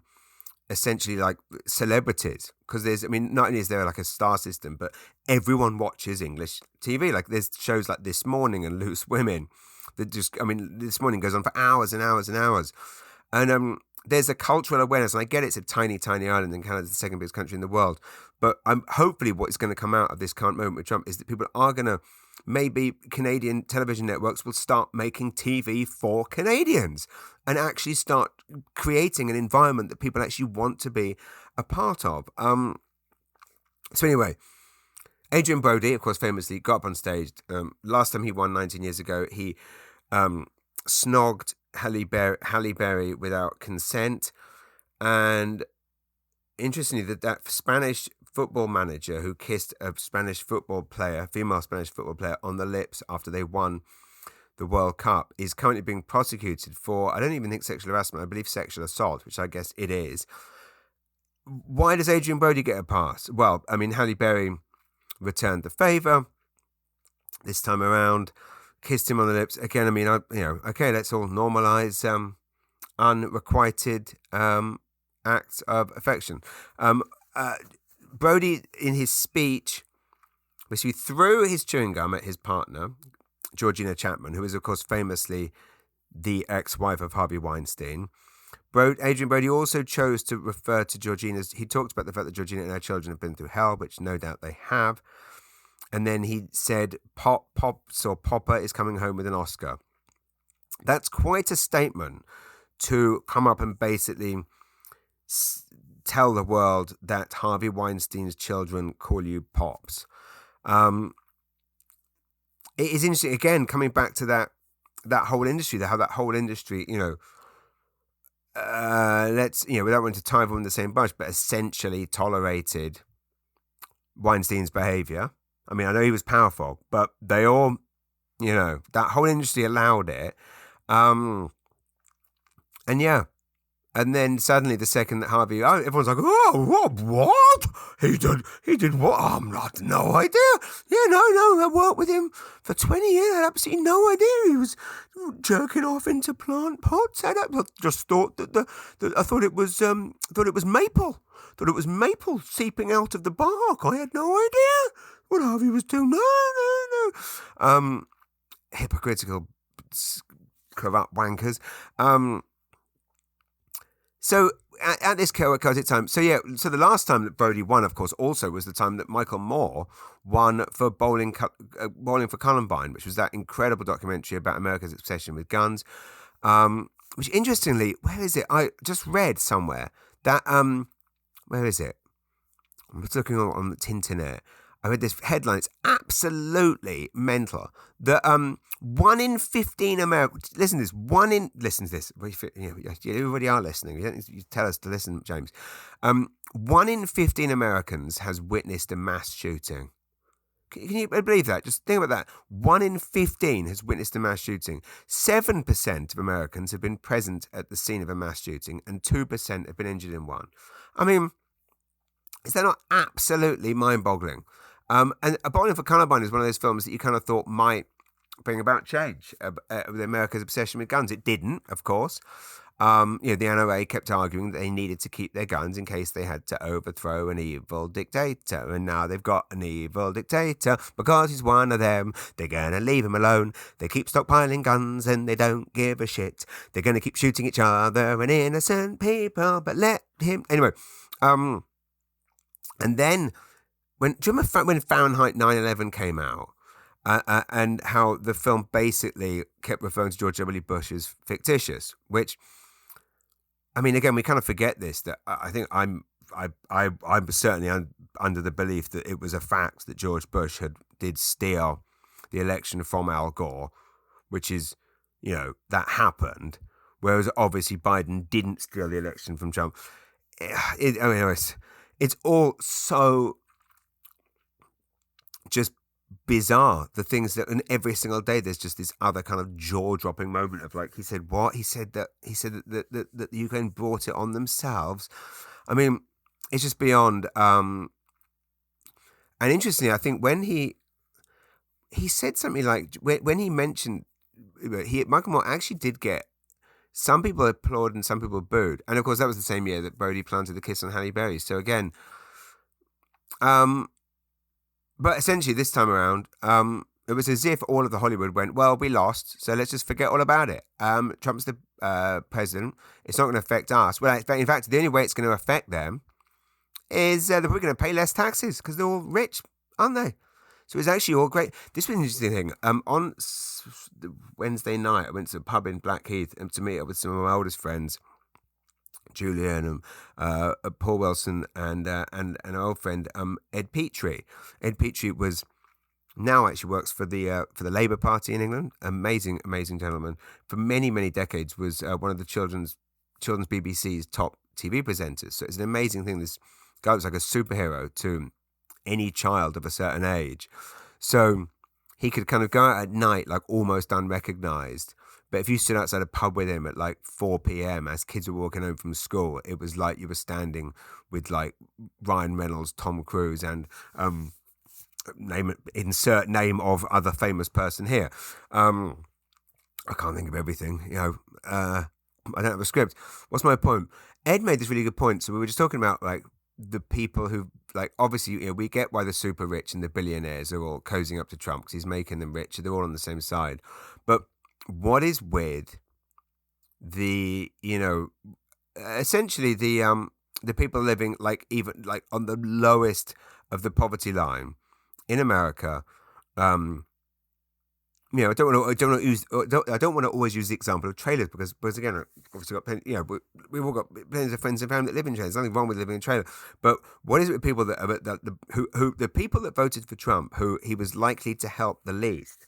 essentially like celebrities, because not only is there like a star system, but everyone watches English TV. Like there's shows like This Morning and Loose Women that This Morning goes on for hours and hours and hours. And there's a cultural awareness, and I get it's a tiny, tiny island, and Canada's the second biggest country in the world. But hopefully what is going to come out of this current moment with Trump is that people are going to, maybe Canadian television networks will start making TV for Canadians and actually start creating an environment that people actually want to be a part of. So anyway, Adrian Brody, of course, famously got up on stage. Last time he won 19 years ago, he snogged Halle Berry without consent. And interestingly, that Spanish football manager who kissed a female Spanish football player on the lips after they won the World Cup is currently being prosecuted for, I don't even think sexual harassment, I believe sexual assault, which I guess it is. Why does Adrian Brody get a pass? Well, Halle Berry returned the favour this time around, kissed him on the lips. Again, okay, let's all normalise unrequited acts of affection. Brody, in his speech, basically threw his chewing gum at his partner, Georgina Chapman, who is, of course, famously the ex-wife of Harvey Weinstein. Adrian Brody also chose to refer to Georgina's... He talked about the fact that Georgina and her children have been through hell, which no doubt they have. And then he said, Popper is coming home with an Oscar. That's quite a statement to come up and basically tell the world that Harvey Weinstein's children call you Pops. It is interesting, again, coming back to that whole industry, how that whole industry, without wanting to tie everyone in the same bunch, but essentially tolerated Weinstein's behavior. I know he was powerful, but they all, that whole industry allowed it. And then suddenly the second that Harvey, everyone's like, oh, what? He did what? No idea. Yeah, no, I worked with him for 20 years. I had absolutely no idea he was jerking off into plant pots. I just thought I thought it was maple. Thought it was maple seeping out of the bark. I had no idea what Harvey was doing. No. Hypocritical corrupt wankers. So at this chaotic time, so the last time that Brody won, of course, also was the time that Michael Moore won for Bowling for Columbine, which was that incredible documentary about America's obsession with guns. Which, interestingly, where is it? I just read somewhere that where is it? I'm just looking on the Tintinet. I read this headline. It's absolutely mental. That 1 in 15 Americans. Listen to this. You already are listening. You don't need to tell us to listen, James. 1 in 15 Americans has witnessed a mass shooting. Can you believe that? Just think about that. 1 in 15 has witnessed a mass shooting. 7% of Americans have been present at the scene of a mass shooting, and 2% have been injured in one. Is that not absolutely mind-boggling? And Bowling for Columbine is one of those films that you kind of thought might bring about change with America's obsession with guns. It didn't, of course. The NRA kept arguing that they needed to keep their guns in case they had to overthrow an evil dictator. And now they've got an evil dictator because he's one of them. They're going to leave him alone. They keep stockpiling guns and they don't give a shit. They're going to keep shooting each other and innocent people, but let him... Anyway, and then do you remember when Fahrenheit 9/11 came out, and how the film basically kept referring to George W. Bush as fictitious, which, I mean, again, we kind of forget this. That I think I'm certainly under the belief that it was a fact that George Bush did steal the election from Al Gore, which is, that happened. Whereas obviously Biden didn't steal the election from Trump. It's all so just bizarre, the things that, and every single day there's just this other kind of jaw-dropping moment of like, he said what? He said that the Ukraine brought it on themselves. I mean, it's just beyond. And interestingly, I think when he said something like, when he mentioned, Michael Moore actually did get, some people applauded and some people booed. And of course, that was the same year that Brody planted the kiss on Halle Berry. So again, but essentially this time around, it was as if all of the Hollywood went, well, we lost, so let's just forget all about it. Trump's the president. It's not going to affect us. Well, in fact, the only way it's going to affect them is they're probably going to pay less taxes because they're all rich, aren't they? So it's actually all great. This was an interesting thing. On Wednesday night, I went to a pub in Blackheath to meet up with some of my oldest friends, Julian, Paul Wilson, and an old friend, Ed Petrie. Ed Petrie now actually works for the Labour Party in England. Amazing gentleman. For many, many decades was one of the children's BBC's top TV presenters. So it's an amazing thing. This guy was like a superhero to any child of a certain age. So he could kind of go out at night like almost unrecognised. But if you stood outside a pub with him at like 4 p.m. as kids were walking home from school, it was like you were standing with like Ryan Reynolds, Tom Cruise, and insert name of other famous person here. I can't think of everything. I don't have a script. What's my point? Ed made this really good point. So we were just talking about like the people who, like, obviously, we get why the super rich and the billionaires are all cozying up to Trump because he's making them rich. They're all on the same side. But what is with the, essentially the people living like even like on the lowest of the poverty line in America? I don't want to always use the example of trailers because again, obviously got plenty, we've all got plenty of friends and family that live in trailers. There's nothing wrong with living in a trailer. But what is it with people the people that voted for Trump, who he was likely to help the least,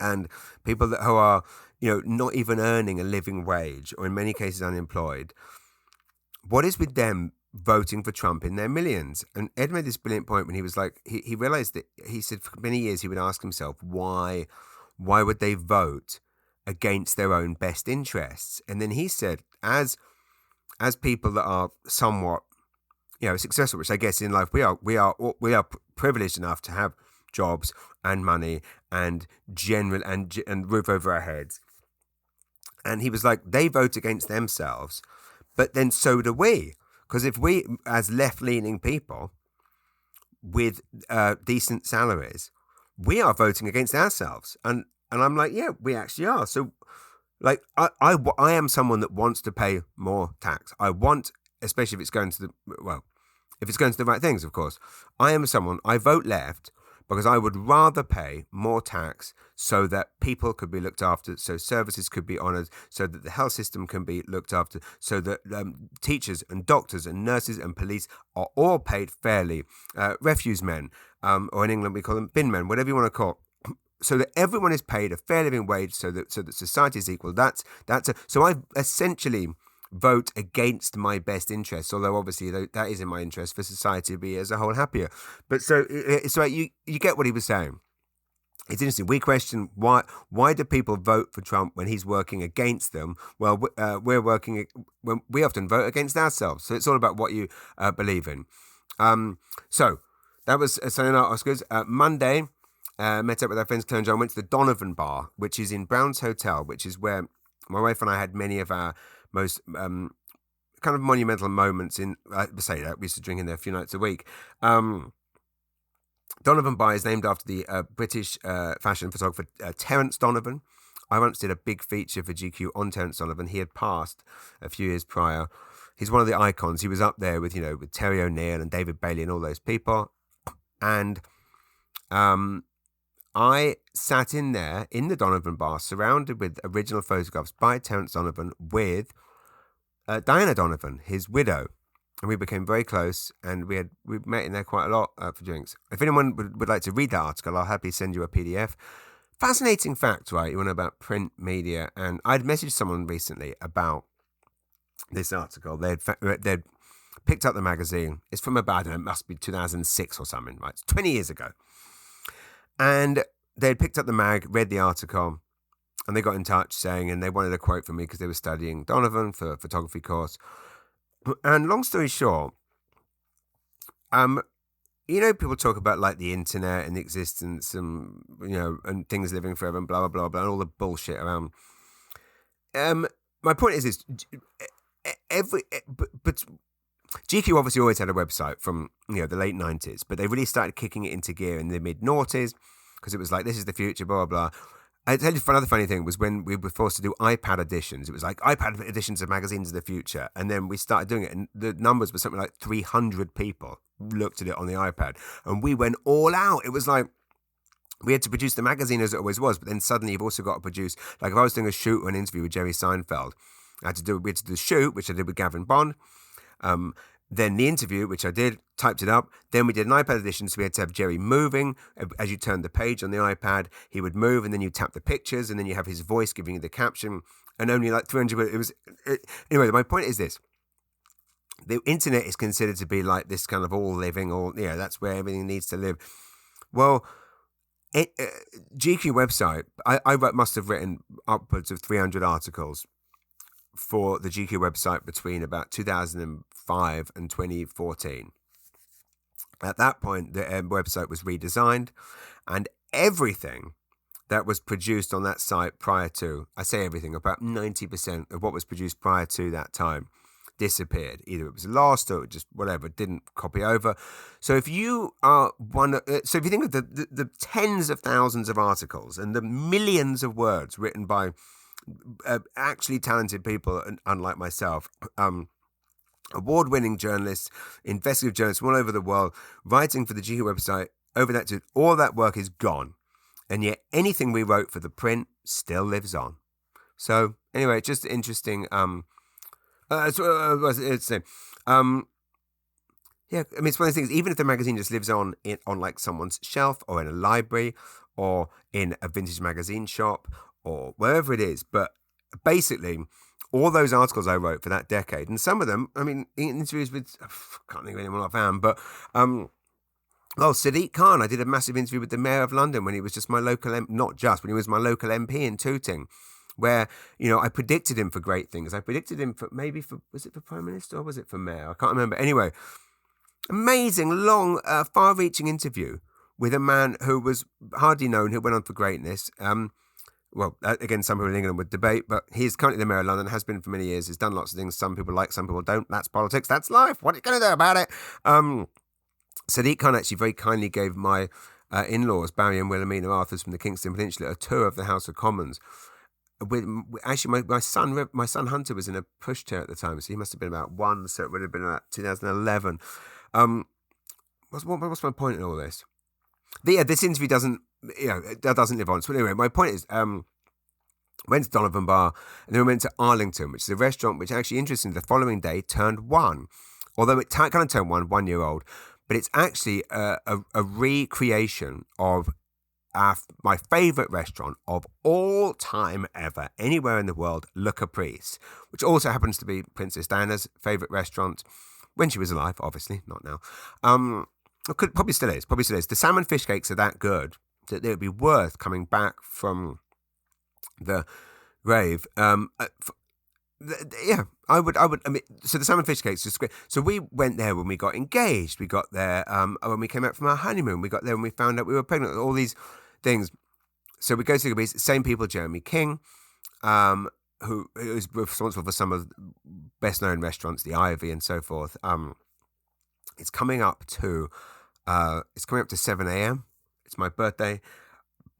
and people who are not even earning a living wage or in many cases unemployed? What is with them voting for Trump in their millions? And Ed made this brilliant point when he was like, he realized that, he said for many years he would ask himself, why would they vote against their own best interests? And then he said, as people that are somewhat, successful, which I guess in life we are privileged enough to have jobs and money and general and roof over our heads. And he was like, they vote against themselves, but then so do we. Because if we, as left-leaning people with decent salaries, we are voting against ourselves. And I'm like, yeah, we actually are. So, like, I am someone that wants to pay more tax. I want, especially if it's going to the right things, of course. I vote left because I would rather pay more tax so that people could be looked after, so services could be honoured, so that the health system can be looked after, so that teachers and doctors and nurses and police are all paid fairly, refuse men, or in England we call them bin men, whatever you want to call it, so that everyone is paid a fair living wage, so that society is equal. So I essentially vote against my best interests, although obviously that is in my interest for society to be as a whole happier. But so you get what he was saying. It's interesting. We question why do people vote for Trump when he's working against them? Well, we often vote against ourselves. So it's all about what you believe in. So that was Sunday night Oscars. Monday, met up with our friends Claire and John, went to the Donovan Bar, which is in Brown's Hotel, which is where my wife and I had many of our most kind of monumental moments in, say that, we used to drink in there a few nights a week. Donovan Bar is named after the British fashion photographer Terence Donovan. I once did a big feature for GQ on Terence Donovan. He had passed a few years prior. He's one of the icons. He was up there with, with Terry O'Neill and David Bailey and all those people. And I sat in there in the Donovan bar, surrounded with original photographs by Terence Donovan with Diana Donovan, his widow. And we became very close, and we met in there quite a lot for drinks. If anyone would like to read that article, I'll happily send you a PDF. Fascinating fact, right? You want to know about print media. And I'd messaged someone recently about this article. They'd picked up the magazine. It's from about, I don't know, it must be 2006 or something, right? It's 20 years ago. And they'd picked up the mag, read the article, and they got in touch saying, and they wanted a quote from me because they were studying Donovan for a photography course. And long story short, people talk about like the internet and existence and, and things living forever and blah, blah, blah, blah, and all the bullshit around. My point is this, but GQ obviously always had a website from, the late 90s, but they really started kicking it into gear in the mid-noughties because it was like, this is the future, blah, blah, blah. I tell you, another funny thing was when we were forced to do iPad editions. It was like iPad editions of magazines of the future. And then we started doing it, and the numbers were something like 300 people looked at it on the iPad. And we went all out. It was like we had to produce the magazine as it always was, but then suddenly you've also got to produce, like if I was doing a shoot or an interview with Jerry Seinfeld, we had to do the shoot, which I did with Gavin Bond. Then the interview, which I did, typed it up. Then we did an iPad edition, so we had to have Jerry moving. As you turned the page on the iPad, he would move, and then you tap the pictures, and then you have his voice giving you the caption. And only like 300. Anyway, my point is this. The internet is considered to be like this kind of all living, that's where everything needs to live. Well, GQ website, I must have written upwards of 300 articles for the GQ website between about 2005 and 2014. At that point, the website was redesigned, and everything that was produced on that site prior to, I say everything, about 90% of what was produced prior to that time disappeared. Either it was lost or just whatever, didn't copy over. So if you are so if you think of the tens of thousands of articles and the millions of words written by actually talented people, unlike myself, award-winning journalists, investigative journalists from all over the world, writing for the GQ website, all that work is gone. And yet anything we wrote for the print still lives on. So anyway, just interesting. Yeah, I mean, it's one of those things, even if the magazine just lives on like someone's shelf or in a library or in a vintage magazine shop or wherever it is. But basically, all those articles I wrote for that decade, and some of them, I mean, interviews with, I can't think of anyone offhand, but, Sadiq Khan, I did a massive interview with the Mayor of London when he was just my local, when he was my local MP in Tooting, where, I predicted him for great things. I predicted him was it for Prime Minister or was it for Mayor? I can't remember. Anyway, amazing, long, far-reaching interview with a man who was hardly known, who went on for greatness. Again, some people in England would debate, but he's currently the Mayor of London, has been for many years. He's done lots of things. Some people like, some people don't. That's politics. That's life. What are you going to do about it? Sadiq Khan actually very kindly gave my in-laws, Barry and Wilhelmina Arthurs from the Kingston Peninsula, a tour of the House of Commons. Actually, my son Hunter was in a pushchair at the time, so he must have been about one, so it would have been about 2011. What's my point in all this? This interview doesn't live on. So anyway, my point is, went to Donovan Bar, and then we went to Arlington, which is a restaurant which actually, interestingly, the following day turned one. Although it kind of turned 1 year old, but it's actually a recreation of my favourite restaurant of all time ever, anywhere in the world, Le Caprice, which also happens to be Princess Diana's favourite restaurant when she was alive, obviously, not now. Probably still is. The salmon fish cakes are that good that they would be worth coming back from the grave. I would. I mean, so the salmon fish cakes is great. So we went there when we got engaged. We got there when we came out from our honeymoon. We got there when we found out we were pregnant. All these things. So we go to the same people, Jeremy King, who is responsible for some of the best known restaurants, the Ivy and so forth. It's coming up to 7 a.m. It's my birthday.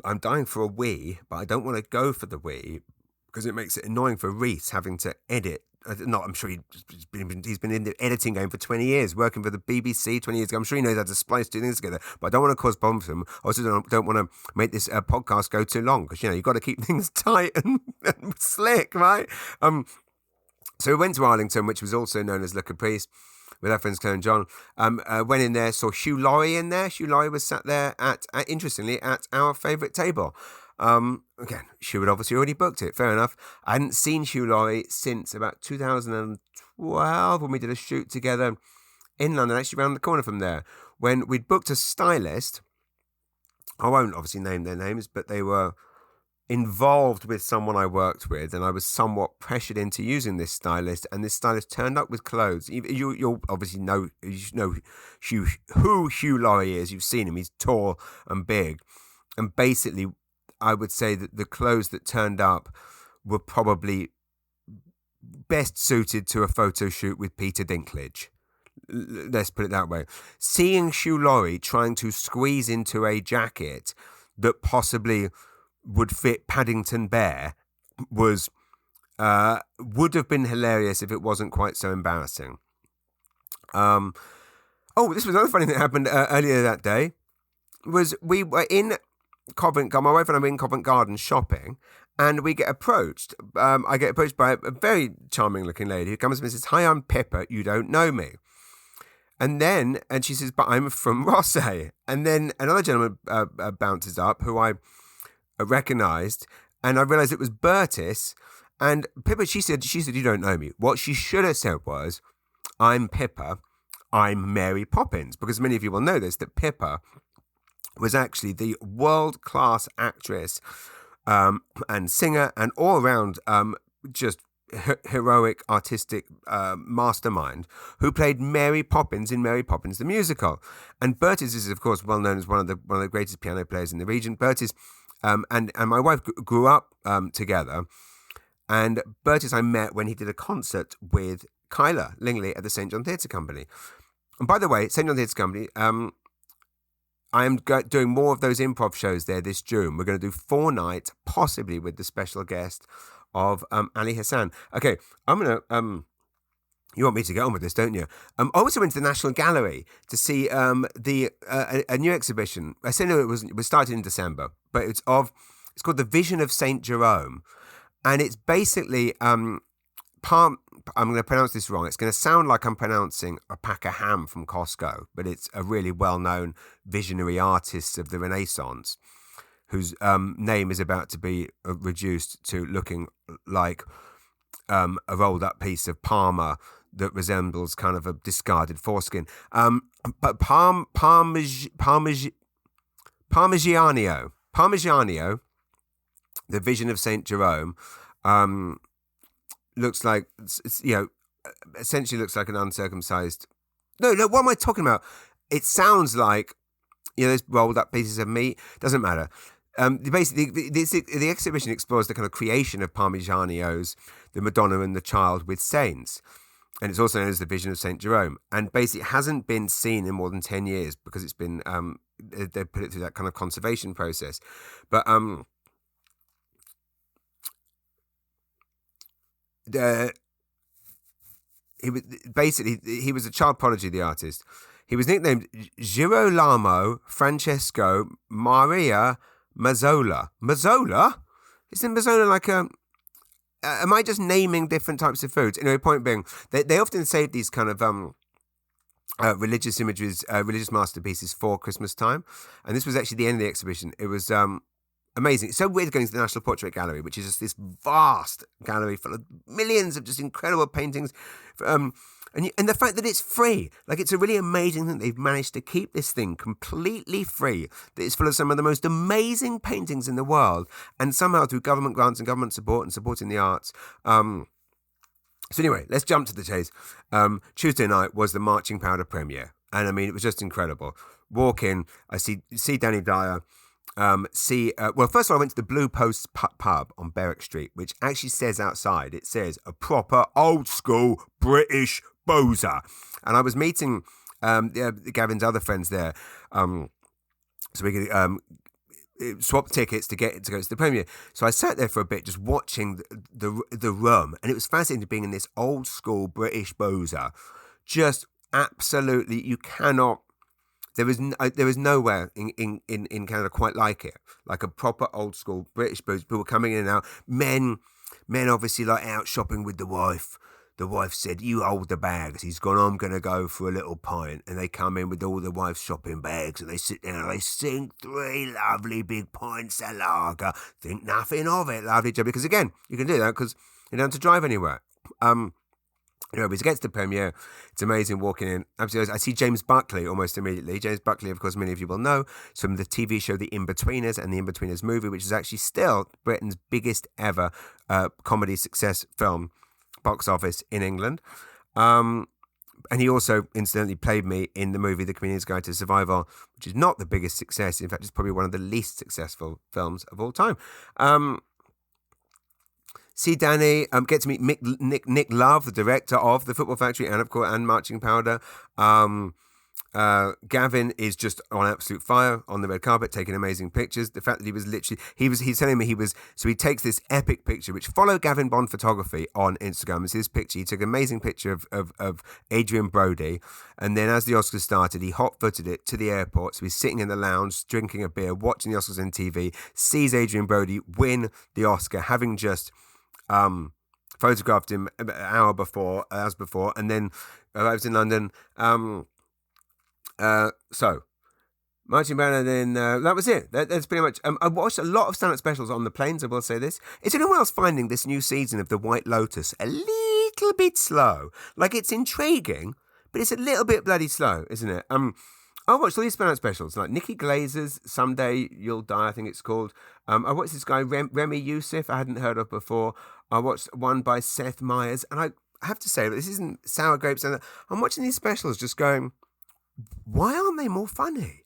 I'm dying for a wee, but I don't want to go for the wee because it makes it annoying for Reese having to edit I'm sure he's been in the editing game for 20 years, working for the BBC 20 years ago. I'm sure he knows how to splice two things together, but I don't want to cause problems for him. I also don't want to make this podcast go too long because, you've got to keep things tight and slick, right? So we went to Arlington, which was also known as Le Caprice, with our friends Claire and John. Went in there, saw Hugh Laurie in there. Hugh Laurie was sat there interestingly, at our favourite table. Again, Hugh had obviously already booked it. Fair enough. I hadn't seen Hugh Laurie since about 2012 when we did a shoot together in London, actually around the corner from there, when we'd booked a stylist. I won't obviously name their names, but they were involved with someone I worked with, and I was somewhat pressured into using this stylist, and this stylist turned up with clothes. You'll obviously know who Hugh Laurie is. You've seen him. He's tall and big, and basically I would say that the clothes that turned up were probably best suited to a photo shoot with Peter Dinklage. Let's put it that way. Seeing Hugh Laurie trying to squeeze into a jacket that possibly would fit Paddington Bear would have been hilarious if it wasn't quite so embarrassing. This was another funny thing that happened earlier that day. Was we were in Covent Garden, my wife and I were in Covent Garden shopping, and we get approached. I get approached by a very charming looking lady who comes to me and says, "Hi, I'm Pippa, you don't know me." And she says, "But I'm from Rosse." And then another gentleman bounces up who I recognised, and I realised it was Bertis. And Pippa, she said, "You don't know me." What she should have said was, "I'm Pippa, I'm Mary Poppins," because many of you will know this, that Pippa was actually the world-class actress and singer and all-around just heroic artistic mastermind who played Mary Poppins in Mary Poppins the Musical. And Bertis is, of course, well known as one of the greatest piano players in the region. Bertis and my wife grew up together, and Bertis I met when he did a concert with Kyla Lingley at the St John Theatre Company. And by the way, St John Theatre Company, I am doing more of those improv shows there this June. We're going to do 4 nights, possibly with the special guest of Ali Hassan. Okay, I'm going to... you want me to get on with this, don't you? I also went to the National Gallery to see a new exhibition. I said no, it was started in December, but it's called the Vision of St Jerome, and it's basically I'm going to pronounce this wrong. It's going to sound like I'm pronouncing a pack of ham from Costco, but it's a really well-known visionary artist of the Renaissance whose name is about to be reduced to looking like a rolled-up piece of Parma that resembles kind of a discarded foreskin. But Parmigianino, the Vision of St Jerome, looks like, essentially looks like an uncircumcised... No, what am I talking about? It sounds like, those rolled up pieces of meat. Doesn't matter. Basically, the exhibition explores the kind of creation of Parmigianino's The Madonna and the Child with Saints. And it's also known as the Vision of St Jerome. And basically, it hasn't been seen in more than 10 years because it's been... they put it through that kind of conservation process. But... he was a child prodigy, the artist. He was nicknamed Girolamo Francesco Maria Mazzola. Mazzola? Isn't Mazzola like a... am I just naming different types of foods? Anyway, point being, they often save these kind of religious images, religious masterpieces for Christmas time. And this was actually the end of the exhibition. It was... amazing. It's so weird going to the National Portrait Gallery, which is just this vast gallery full of millions of just incredible paintings. And the fact that it's free. Like, it's a really amazing thing they've managed to keep this thing completely free. That it's full of some of the most amazing paintings in the world. And somehow through government grants and government support and supporting the arts. So anyway, let's jump to the chase. Tuesday night was the Marching Powder premiere. And I mean, it was just incredible. Walk in, I see Danny Dyer. Well, first of all, I went to the Blue Post pub on Berwick Street, which actually says outside, it says a proper old school British bozer. And I was meeting Gavin's other friends there, so we could swap tickets to go to the premiere. So I sat there for a bit just watching the room, and it was fascinating being in this old school British boozer. Just absolutely, you cannot. There is nowhere in Canada quite like it, like a proper old school British boozer. People coming in and out. Men obviously like out shopping with the wife. The wife said, "You hold the bags." He's gone, "I'm going to go for a little pint." And they come in with all the wife's shopping bags and they sit down and they sink 3 lovely big pints of lager. Think nothing of it, lovely job. Because again, you can do that because you don't have to drive anywhere. Anyway, he gets to the premiere. It's amazing walking in. Absolutely, I see James Buckley almost immediately. James Buckley, of course, many of you will know, is from the TV show The Inbetweeners and The Inbetweeners movie, which is actually still Britain's biggest ever comedy success film. Box office in England. And he also incidentally played me in the movie The Comedian's Guide to Survival, which is not the biggest success. In fact, it's probably one of the least successful films of all time. See Danny, get to meet Nick Love, the director of The Football Factory and of course and Marching Powder. Gavin is just on absolute fire on the red carpet, taking amazing pictures. The fact that he's telling me he takes this epic picture, which follow Gavin Bond Photography on Instagram. It's his picture. He took an amazing picture of Adrian Brody, and then as the Oscars started, he hot-footed it to the airport. So he's sitting in the lounge, drinking a beer, watching the Oscars on TV, sees Adrian Brody win the Oscar, having just photographed him an hour before, and then arrives in London. So Marching Band, and then that was it. That's pretty much. I watched a lot of stand-up specials on the planes. I will say this: is anyone else finding this new season of the White Lotus a little bit slow? Like, it's intriguing, but it's a little bit bloody slow, isn't it? I watched all these stand-up specials, like Nikki Glazer's "Someday You'll Die," I think it's called. I watched this guy Remy Youssef, I hadn't heard of before. I watched one by Seth Meyers, and I have to say, this isn't sour grapes. And I'm watching these specials, just going, why aren't they more funny?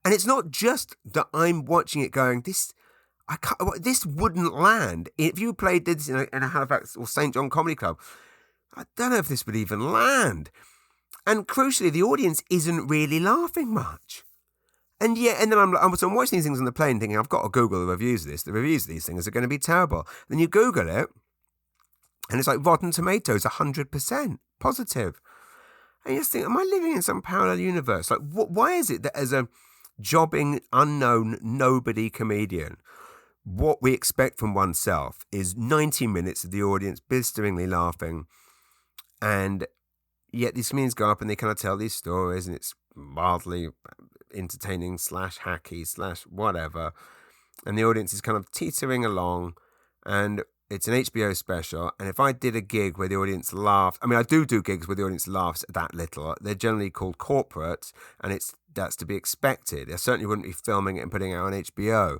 And it's not just that I'm watching it going, this wouldn't land. If you played this in a Halifax or St John Comedy Club, I don't know if this would even land. And crucially, the audience isn't really laughing much. And then I'm watching these things on the plane thinking, I've got to Google the reviews of this. The reviews of these things are going to be terrible. Then you Google it, and it's like Rotten Tomatoes, 100% positive. And you just think, am I living in some parallel universe? Like, why is it that as a jobbing, unknown, nobody comedian, what we expect from oneself is 90 minutes of the audience blisteringly laughing, and yet these comedians go up and they kind of tell these stories, and it's mildly entertaining / hacky / whatever, and the audience is kind of teetering along, and it's an HBO special. And if I did a gig where the audience laughed, I mean, I do gigs where the audience laughs that little. They're generally called corporate, and that's to be expected. I certainly wouldn't be filming it and putting it out on HBO.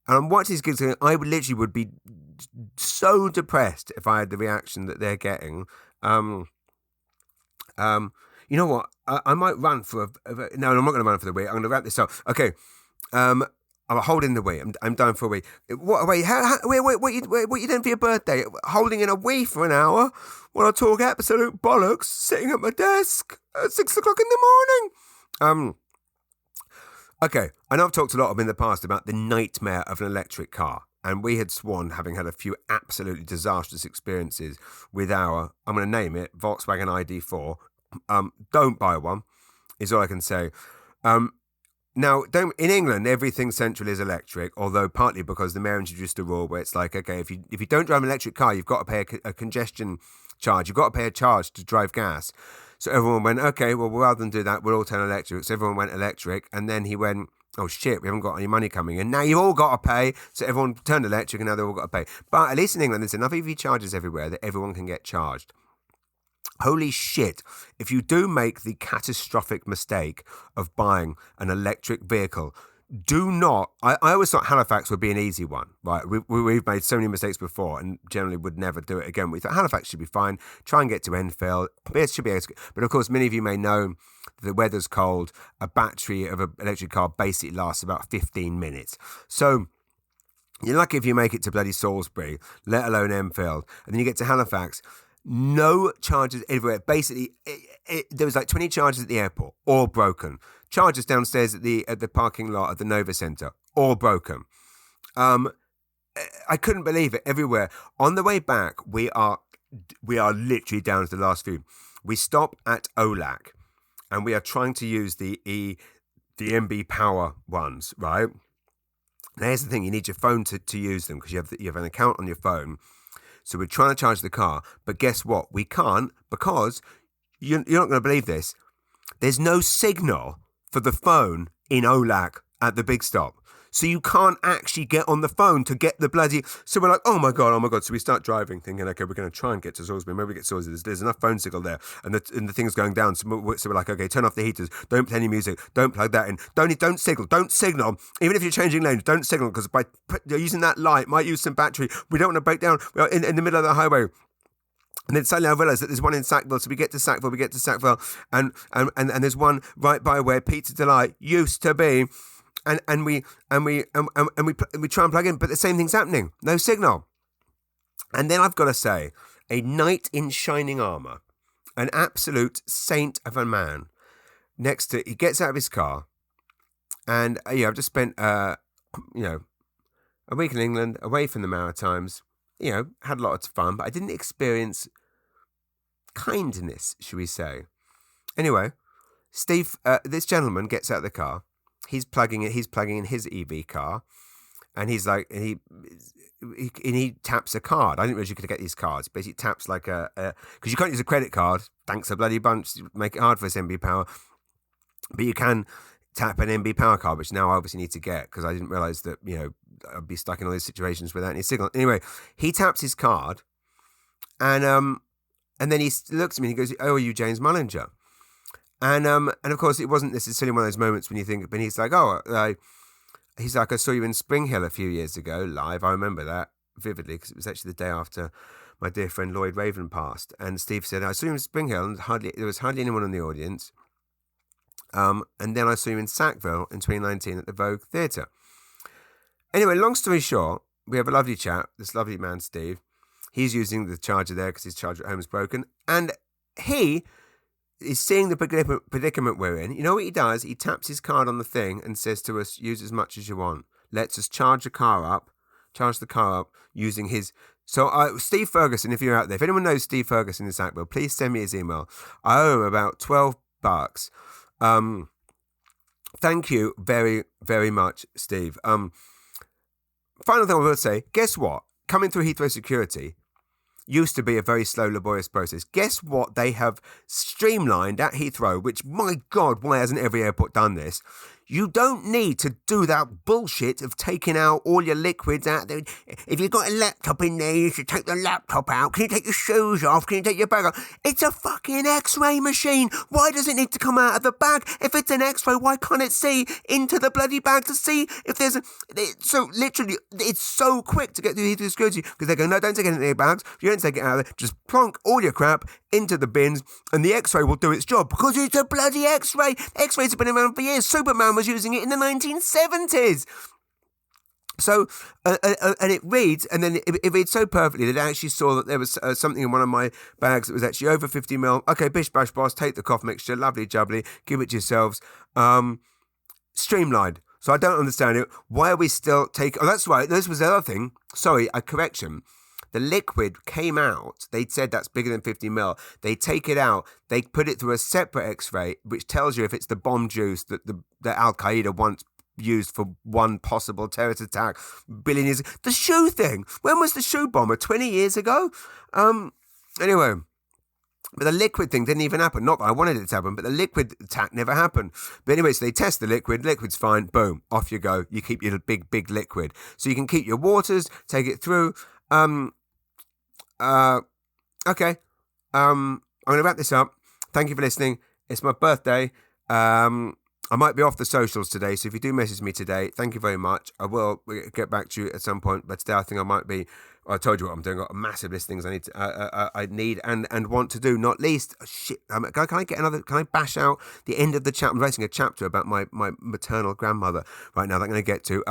And I'm watching these gigs, and I would be so depressed if I had the reaction that they're getting. You know what? I might run for no, I'm not going to run for the week. I'm going to wrap this up. Okay. I'm holding the wee. I'm done for a wee. What you doing for your birthday? Holding in a wee for an hour while I talk absolute bollocks, sitting at my desk at 6 o'clock in the morning. Okay. I know I've talked a lot in the past about the nightmare of an electric car. And we had sworn, having had a few absolutely disastrous experiences with I'm going to name it, Volkswagen ID4. Don't buy one, is all I can say. Now, in England, everything central is electric, although partly because the mayor introduced a rule where it's like, okay, if you don't drive an electric car, you've got to pay a congestion charge. You've got to pay a charge to drive gas. So everyone went, okay, well, rather than do that, we'll all turn electric. So everyone went electric, and then he went, oh shit, we haven't got any money coming in. Now you've all got to pay. So everyone turned electric, and now they've all got to pay. But at least in England, there's enough EV chargers everywhere that everyone can get charged. Holy shit, if you do make the catastrophic mistake of buying an electric vehicle, do not, I always thought Halifax would be an easy one, right? We've made so many mistakes before and generally would never do it again. We thought Halifax should be fine, try and get to Enfield, it should be able to, but of course many of you may know the weather's cold, a battery of an electric car basically lasts about 15 minutes. So you're lucky if you make it to bloody Salisbury, let alone Enfield, and then you get to Halifax. No chargers everywhere. Basically, there was like 20 chargers at the airport, all broken. Chargers downstairs at the parking lot at the Nova Centre, all broken. I couldn't believe it. Everywhere on the way back, we are literally down to the last few. We stop at OLAC, and we are trying to use the MB Power ones, right? Now, here's the thing: you need your phone to use them because you have an account on your phone. So we're trying to charge the car, but guess what? We can't because you're not going to believe this. There's no signal for the phone in OLAC at the big stop. So you can't actually get on the phone to get the bloody... So we're like, oh my God. So we start driving thinking, okay, we're going to try and get to Salisbury. Maybe we get to Salisbury. There's enough phone signal there. And the thing's going down. So we're like, okay, turn off the heaters. Don't play any music. Don't plug that in. Don't signal. Don't signal. Even if you're changing lanes, don't signal because by using that light might use some battery. We don't want to break down in the middle of the highway. And then suddenly I realised that there's one in Sackville, so we get to Sackville, and there's one right by where Pizza Delight used to be. And we try and plug in, but the same thing's happening. No signal. And then I've got to say, a knight in shining armour, an absolute saint of a man. Next to, he gets out of his car, and I've just spent a week in England, away from the Maritimes. Had a lot of fun, but I didn't experience kindness, should we say? Anyway, Steve, this gentleman gets out of the car. He's plugging in his EV car, and he's like, and he taps a card. I didn't realize you could get these cards. Basically, taps like because you can't use a credit card. Thanks a bloody bunch. Make it hard for this MB Power, but you can tap an MB Power card, which now I obviously need to get because I didn't realize that I'd be stuck in all these situations without any signal. Anyway, he taps his card, and then he looks at me and he goes, "Oh, are you James Mullinger?" And of course, it wasn't necessarily one of those moments when you think, but he's like, I saw you in Spring Hill a few years ago live. I remember that vividly because it was actually the day after my dear friend Lloyd Raven passed. And Steve said, I saw you in Spring Hill and there was hardly anyone in the audience. And then I saw you in Sackville in 2019 at the Vogue Theatre. Anyway, long story short, we have a lovely chat. This lovely man, Steve, he's using the charger there because his charger at home is broken. And he is seeing the predicament we're in. You know what he does? He taps his card on the thing and says to us, use as much as you want. Lets us charge the car up using his... So Steve Feguson, if you're out there, if anyone knows Steve Feguson in Sackville, please send me his email. I owe him about $12. Thank you very, very much, Steve. Final thing I will say, guess what? Coming through Heathrow security used to be a very slow, laborious process. Guess what? They have streamlined at Heathrow, which, my God, why hasn't every airport done this? You don't need to do that bullshit of taking out all your liquids out there. If you've got a laptop in there, you should take the laptop out. Can you take your shoes off? Can you take your bag off? It's a fucking X-ray machine. Why does it need to come out of the bag? If it's an X-ray, why can't it see into the bloody bag to see if there's a... So literally, it's so quick to get through Heathrow security because they go, no, don't take anything in your bags. You don't take it out of there. Just plonk all your crap into the bins and the X-ray will do its job because it's a bloody X-ray. X-rays have been around for years. Superman was using it in the 1970s. So, and it reads, and then it reads so perfectly that I actually saw that there was something in one of my bags that was actually over 50 mil. Okay, bish, bash, boss, take the cough mixture, lovely jubbly, give it to yourselves. Streamlined. So I don't understand it. Why are we still taking... Oh, that's right. This was the other thing. Sorry, a correction. The liquid came out. They said that's bigger than 50 mil. They take it out. They put it through a separate X-ray, which tells you if it's the bomb juice that Al Qaeda once used for one possible terrorist attack billion years ago. The shoe thing. When was the shoe bomber? 20 years ago? Anyway, but the liquid thing didn't even happen. Not that I wanted it to happen, but the liquid attack never happened. But anyway, so they test the liquid. Liquid's fine. Boom. Off you go. You keep your big liquid. So you can keep your waters, take it through. Okay. I'm going to wrap this up. Thank you for listening. It's my birthday. I might be off the socials today, so if you do message me today, thank you very much. I will get back to you at some point, but today I think I might be... I told you what I'm doing. I've got a massive list of things I need and want to do. Not least, shit. Can I get another? Can I bash out the end of the chapter? I'm writing a chapter about my maternal grandmother right now that I'm going to get to.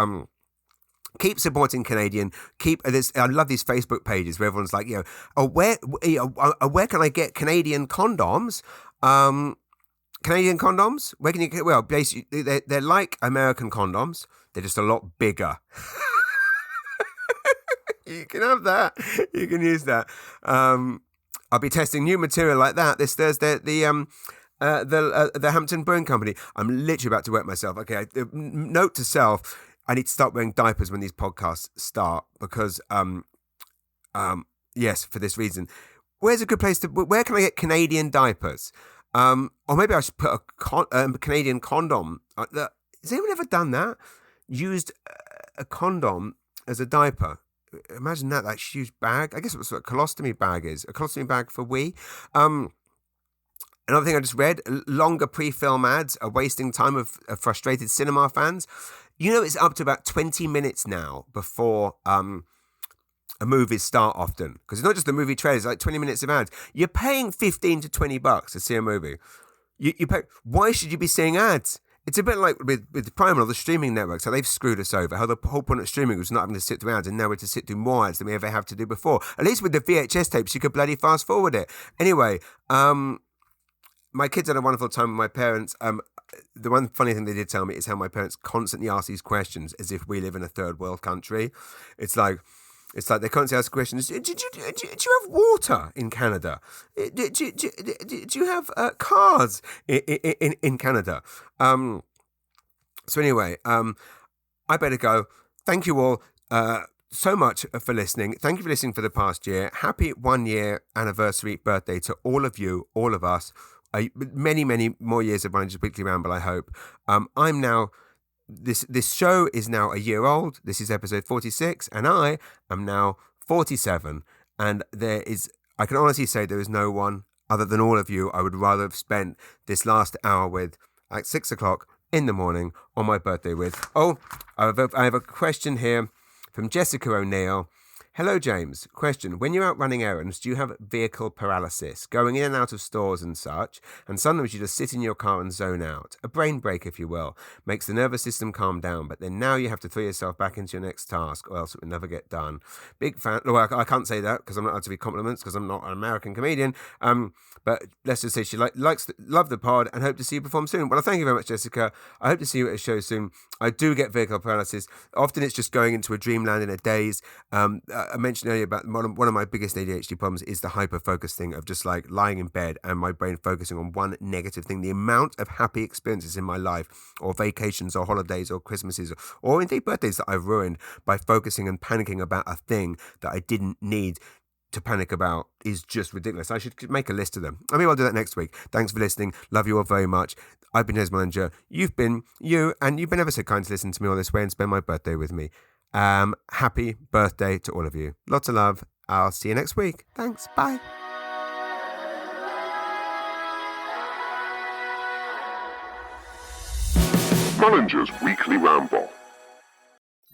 Keep supporting Canadian. Keep this. I love these Facebook pages where everyone's like, where can I get Canadian condoms? Canadian condoms. Where can you get? Well, basically, they're like American condoms. They're just a lot bigger. You can have that. You can use that. I'll be testing new material like that this Thursday at the Hampton Brewing Company. I'm literally about to wet myself. Okay, note to self: I need to start wearing diapers when these podcasts start because, yes, for this reason. Where's a good place to? Where can I get Canadian diapers? Or maybe I should put a Canadian condom. Has anyone ever done that? Used a condom as a diaper? Imagine that huge bag. I guess that's what a colostomy bag is. A colostomy bag for wee. Another thing I just read, longer pre-film ads are wasting time of frustrated cinema fans. You know, it's up to about 20 minutes now before a movie start often. Because it's not just the movie trailers, like 20 minutes of ads. You're paying $15 to $20 to see a movie. You pay. Why should you be seeing ads? It's a bit like with Prime or the streaming networks, how they've screwed us over, how the whole point of streaming was not having to sit through ads, and now we're to sit through more ads than we ever have to do before. At least with the VHS tapes, you could bloody fast forward it. Anyway, my kids had a wonderful time with my parents. The one funny thing they did tell me is how my parents constantly ask these questions as if we live in a third world country. It's like they constantly ask questions. Do you have water in Canada? Do you have cars in Canada? So anyway, I better go. Thank you all so much for listening. Thank you for listening for the past year. Happy 1 year anniversary birthday to all of you, all of us. Many, many more years of Mullinger's Weekly Ramble, I hope. I'm now... This show is now a year old. This is episode 46, and I am now 47. And I can honestly say there is no one other than all of you I would rather have spent this last hour with at 6 o'clock in the morning on my birthday with. Oh, I have a question here from Jessica O'Neill. Hello, James. Question. When you're out running errands, do you have vehicle paralysis, going in and out of stores and such, and sometimes you just sit in your car and zone out? A brain break, if you will. Makes the nervous system calm down, but then now you have to throw yourself back into your next task, or else it will never get done. Big fan. Well, I can't say that because I'm not allowed to be compliments because I'm not an American comedian. But let's just say she love the pod and hope to see you perform soon. Well, thank you very much, Jessica. I hope to see you at a show soon. I do get vehicle paralysis. Often it's just going into a dreamland in a daze. I mentioned earlier about one of my biggest ADHD problems is the hyper-focus thing of just like lying in bed and my brain focusing on one negative thing. The amount of happy experiences in my life, or vacations or holidays or Christmases or indeed birthdays that I've ruined by focusing and panicking about a thing that I didn't need to panic about is just ridiculous. I should make a list of them. I mean, I'll do that next week. Thanks for listening. Love you all very much. I've been Des Mullinger. You've been you, and you've been ever so kind to listen to me all this way and spend my birthday with me. Happy birthday to all of you. Lots of love. I'll see you next week. Thanks. Bye. Mullinger's Weekly Ramble.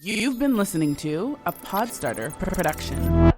You've been listening to a Podstarter production.